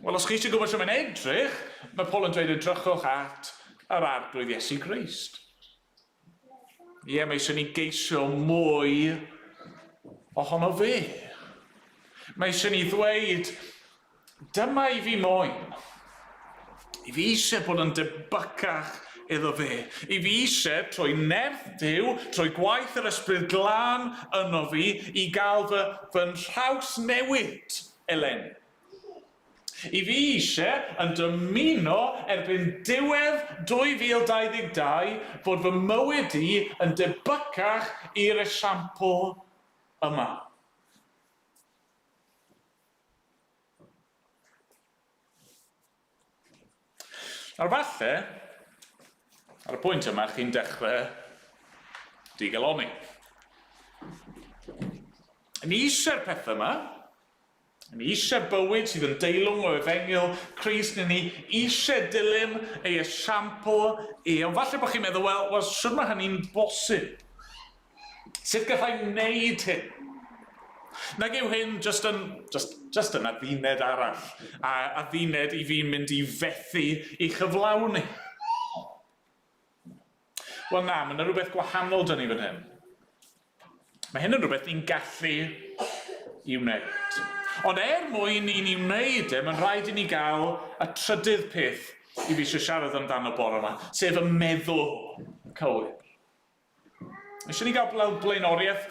Wel, os chi eisiau gwybod sut mae'n edrych, mae Paul yn dweud edrychwch at yr arglwydd Iesu Grist. Ie, mae eisiau ni geisio mwy ohono fe. Mae eisiau ni ddweud, dyma i fi moyn. I fi eisiau bod yn debycach iddo fe. I fi eisiau, trwy nerth Duw, trwy gwaith yr ysbryd glân yno fi, i gael fy nhraws newid eleni. I fi eisiau yn dymuno erbyn diwedd 2022 bod fy mywyd i yn debycach i'r esiampl yma. Ar falle, ar y pwynt yma, chi'n dechrau digaloni. Ni eisiau'r pethau yma, ni eisiau bywyd sydd yn deilwng o efengyl Crist, ni eisiau dilyn ei esiampl ond falle bod chi'n meddwl, wel, sut mae hynny'n bosib? Sut gallai wneud hyn? Nag yw hyn just yn adduned arall, a adduned i fi'n mynd i fethu i chyflawni. Wel na, mae yna rhywbeth gwahanol dyn ni fan hyn. Mae hyn yn rhywbeth ni'n gallu i wneud. Ond mwyn i ni wneud mae'n rhaid i ni gael y trydydd peth i fi eisiau siarad amdano bore yma, sef y meddwl cywir. Eisiau ni gael blaenoriaeth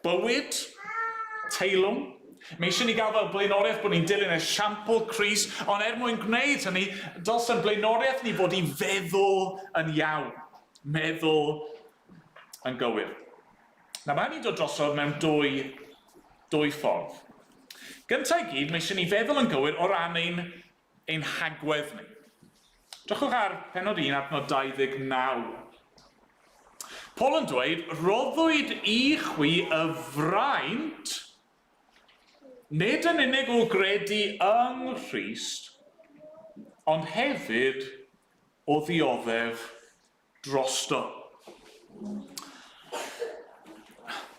bywyd, teilwng. Mae eisiau ni gael fel blaenoriaeth bod ni'n dilyn esiampl Crist, ond mwyn gwneud hynny, dylsyn blaenoriaeth ni fod i feddwl yn iawn. Meddwl yn gywir. Na mae ni'n dod drosodd mewn dwy ffordd. Gyntaf i gyd, mae eisiau ni feddwl yn gywir o ran ein hagwedd ni. Drychwch ar pennod 1 adnod 29. Paul yn dweud, roddwyd i chwi y fraint, nid yn unig o gredu yng Nghrist, ond hefyd o ddioddef drosto.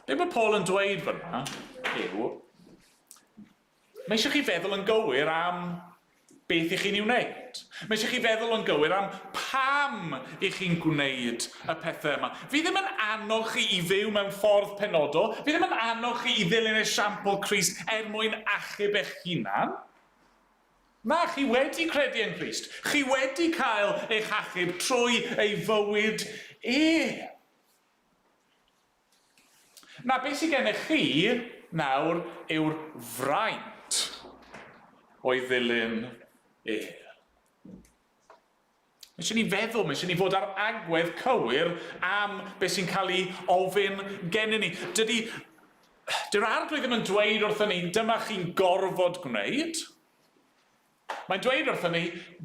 Be mae Paul yn dweud fyna yw, mae eisiau chi feddwl yn gywir am beth i chi'n ei wneud. Mae eisiau chi feddwl yn gywir am pam i chi'n gwneud y pethau yma. Fi ddim yn annog chi i fyw mewn ffordd penodol. Fi ddim yn annog chi i ddilyn esiampl Crist mwyn achub eich hunan. Na, chi wedi credu yn Crist. Chi wedi cael eich achub trwy ei fywyd Na, beth sydd gennych chi nawr yw'r fraint o'i ddilyn Mae eisiau ni feddwl, mae eisiau ni fod ar agwedd cywir am beth sy'n cael ei ofyn gennym ni. Dyw'r arglwydd ddim yn dweud wrthyn ni, dyma chi'n gorfod gwneud. Mae'n dweud wrthyn ni,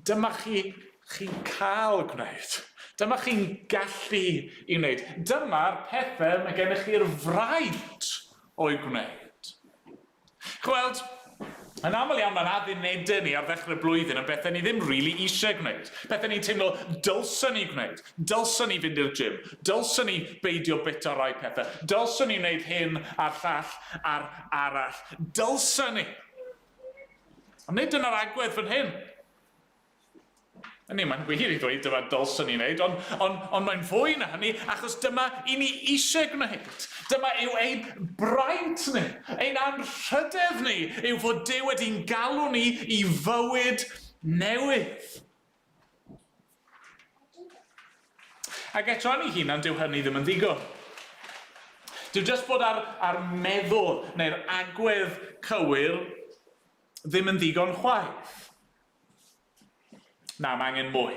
dyma chi'n cael gwneud. Dyma chi'n gallu i wneud. Dyma'r pethau mae gennych chi'r fraint o'i gwneud. Chweld, yn aml iawn mae'n addunedau ni ar ddechrau'r blwyddyn yn bethau ni ddim rili eisiau gwneud. Bethau ni'n teimlo dylsyn ni gwneud. Dylsyn ni fynd i'r gym. Dylsyn ni beidio bita rai pethau. Dylsyn ni wneud hyn a'r llall a'r arall. Dylsyn ni. Ond nid yna'r agwedd fan hyn. Hynny, mae'n wir i ddweud dyma dylsyn ni'n wneud, ond mae'n fwy na hynny, achos dyma i ni eisiau gwneud. Dyma yw ein braint ni, ein anrhydedd ni, yw fod Duw wedi'n galw ni i fywyd newydd. Ac eto yn ei hunan, dyw hynny ddim yn ddigon. Dyw jyst bod ar meddwl neu'r agwedd cywir ddim yn ddigon chwaith. Na, mae angen mwy.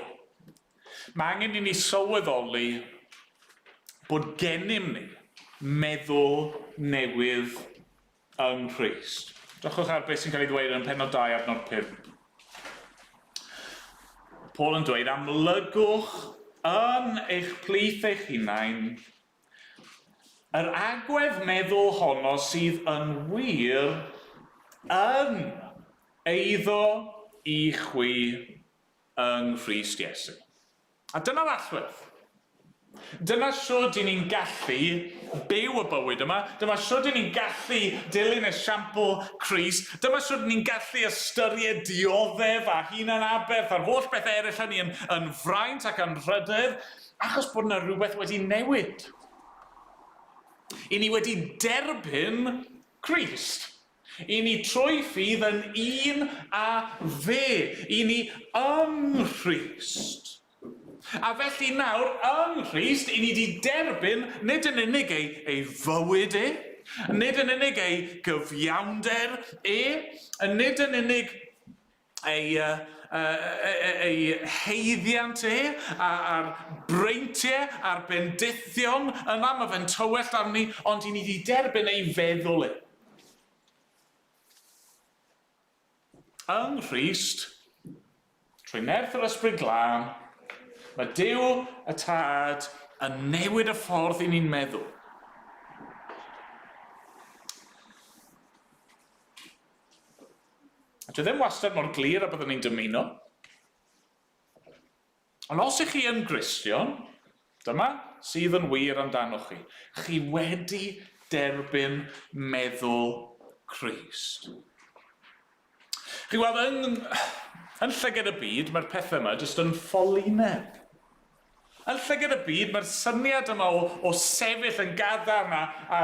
Mae angen i ni sylweddoli bod gennym ni meddwl newydd yng Nghrist. Drychwch ar beth sy'n cael ei ddweud yn pennod 2 adnod 5. Paul yn dweud, amlygwch yn eich plith eich hunain yr agwedd meddwl honno sydd yn wir yn eiddo i chwi yng Nghrist Iesu. A dyna'r allwedd. Dyna siwrd i ni'n gallu byw y bywyd yma. Dyma siwrd i ni'n gallu dilyn esiampl Crist. Dyma siwrd i ni'n gallu ystyried dioddef a hunanaberth a'r holl beth eraill hynny yn fraint ac yn rhydedd, achos bod yna rhywbeth wedi newid. I ni wedi derbyn Crist. I ni trwy ffydd yn un a fe. I ni yng Nghrist. A felly nawr, yng Nghrist, i ni wedi derbyn nid yn unig ei fywyd nid yn unig ei gyfiawnder nid yn unig ei heiddiant a'r breintiau, a'r bendithion yna, mae fe'n tywellt arni, ond i ni wedi derbyn ei feddwl Yng Nghrist, trwy nerth yr ysbryd glân, mae Duw y Tad yn newid y ffordd i ni'n meddwl. A dwi ddim wastad mor glir a byddwn ni'n dymuno. Ond os ych chi yn Gristion, dyma sydd yn wir amdanoch chi. Chi wedi derbyn meddwl Crist. Chi weld, yn llygad y byd, mae'r pethau yma jyst yn ffolineb. Yn llygad y byd, mae'r syniad yma o sefyll yn gadarn a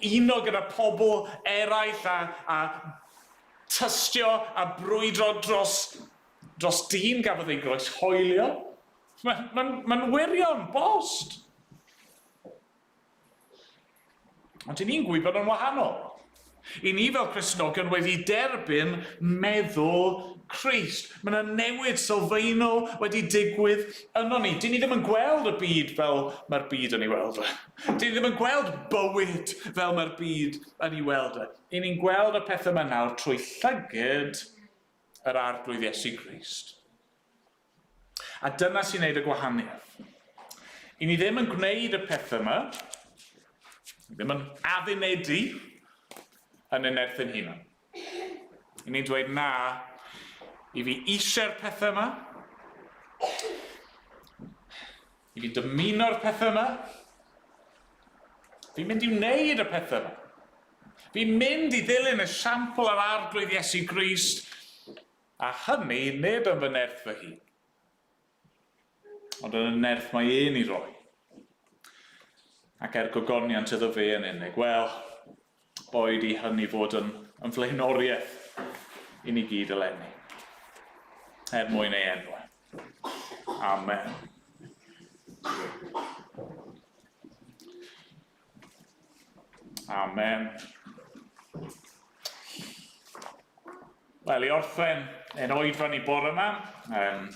uno gyda pobl eraill a tystio a brwydro dros dyn gafodd ei groes hoelio. Mae'n wirion bost. Ond i ni'n gwybod yn wahanol. I ni fel Cristnogion wedi derbyn meddwl Crist. Mae yna newid sylfaenol wedi digwydd yno ni. Dyn ni ddim yn gweld y byd fel mae'r byd yn ei weld e. Dyn ni ddim yn gweld bywyd fel mae'r byd yn ei weld e. I ni'n gweld y pethau yma nawr trwy llygad yr arglwydd Iesu Grist. A dyna sy'n gwneud y gwahaniaeth. I ni ddim yn gwneud y pethau yma, ddim yn addunedi yn ein nerth yn hunan. I ni'n dweud na, i fi eisiau'r pethau yma, i fi dymuno'r pethau yma, fi'n mynd i wneud y pethau yma. Fi'n mynd i ddilyn esiampl ar arglwydd Iesu Grist, a hynny nid yn fy nerth fy hun, ond yn y nerth mae un i roi. Ac gogoniant iddo fe yn unig. Wel, boed i hynny fod yn flaenoriaeth i ni gyd eleni. Mwyn ei enwau. Amen. Amen. Wel, i orffen ein oedfa ni bore yma, yn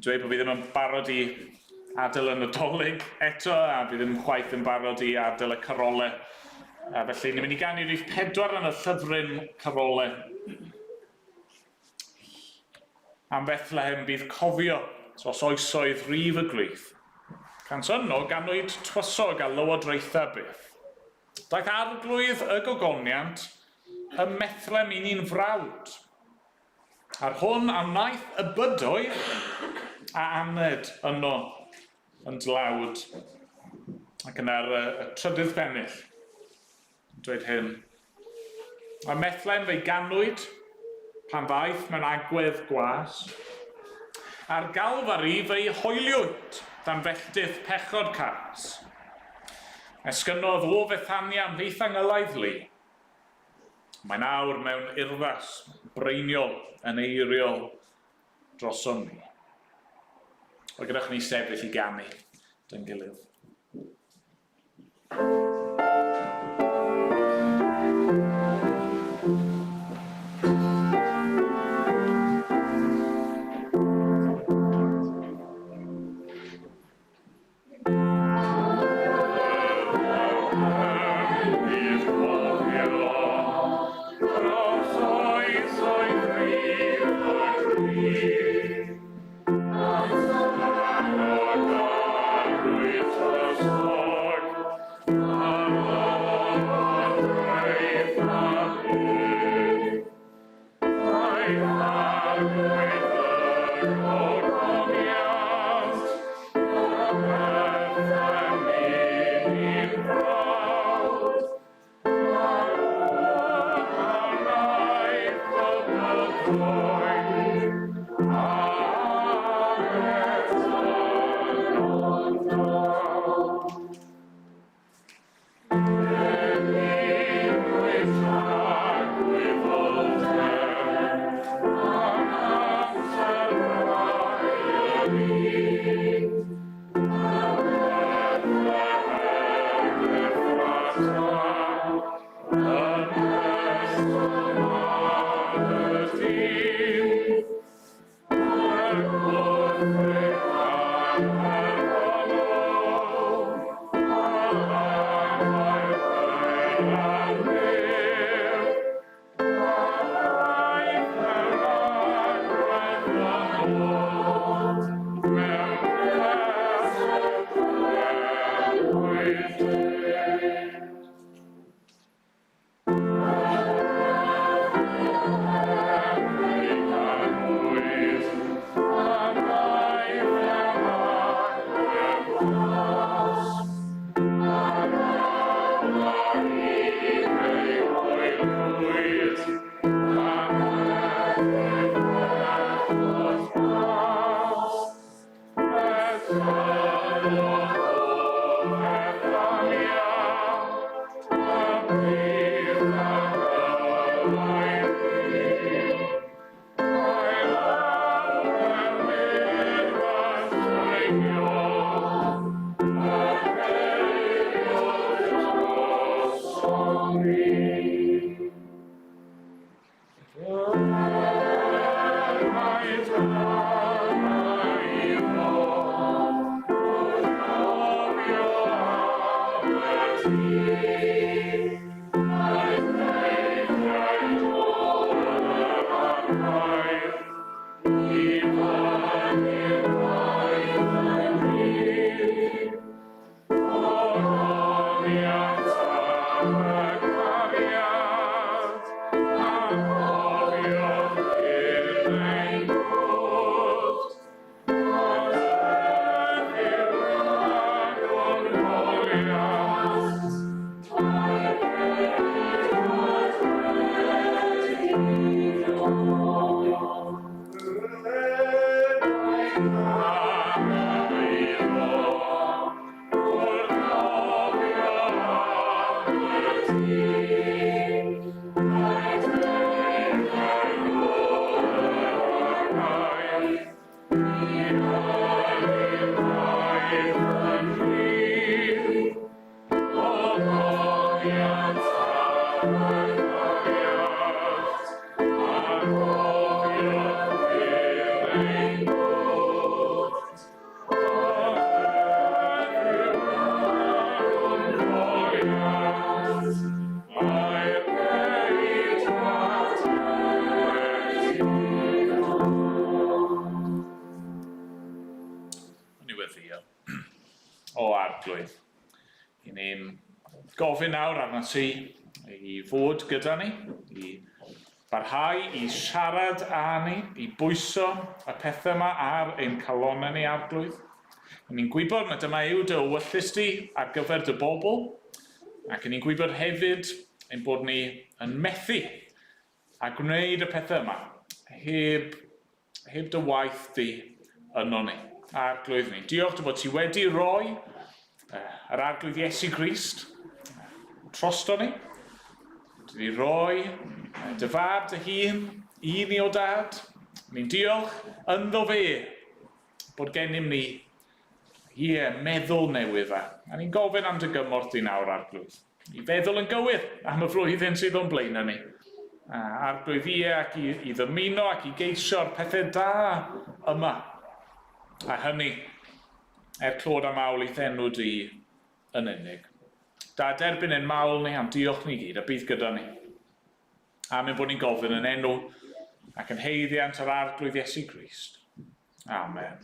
dweud bod fi ddim yn barod i adael y Nadolig eto, a fi ddim chwaith yn barod i adael y carolau. A felly, ni'n mynd i ganu rhif 4 yn y llyfryn carolau. Am Bethlehem bydd cofio, os oesoedd rhif y gryth, Can synno ganwyd twysog a lywodraethau byth. Daeth arglwydd y gogoniant y methlem i ni'n frawd. Ar hwn a wnaeth y bydoedd a aned yno yn dlawd. Ac yna'r trydydd bennill dweud hyn. Y methlem fe'i ganwyd pan ddaeth mewn agwedd gwas. A'r galfari fe'i hoeliwyd dan felltith pechod cas. Esgynnodd o Fethania ymhlith angylaidd li. Mae nawr mewn urddas breiniol yn eiriol drosom ni. O gyda ni sefyll i ganu dyn gilydd. arglwydd. I ni'n gofyn nawr arno ti i fod gyda ni, i barhau i siarad â ni, i bwyso y pethau yma ar ein calonau ni arglwydd. Ni'n gwybod na dyma yw dy wyllus di ar gyfer dy bobl, ac ni'n gwybod hefyd ein bod ni yn methu a gwneud y pethau yma heb dy waith di yno ni, arglwydd ni. Diolch dy bod ti wedi rhoi yr arglwydd Iesu Grist trosto ni. Ti wedi rhoi dy fab dy hun i ni o dad. Ni'n diolch ynddo fe bod gennym ni meddwl newydd a ni'n gofyn am dy gymorth di nawr arglwydd. I feddwl yn gywir am y flwyddyn sydd o'n blaen ni. Arglwydd ac i ddymuno ac i geisio'r pethau da yma. A hynny, clod am awl i ddenw di yn unig. Da derbyn ein mawl ni am diolch ni gyd a bydd gyda ni. Amen bod ni'n gofyn yn enw ac yn heiddiant yr arglwydd Iesu Grist. Amen.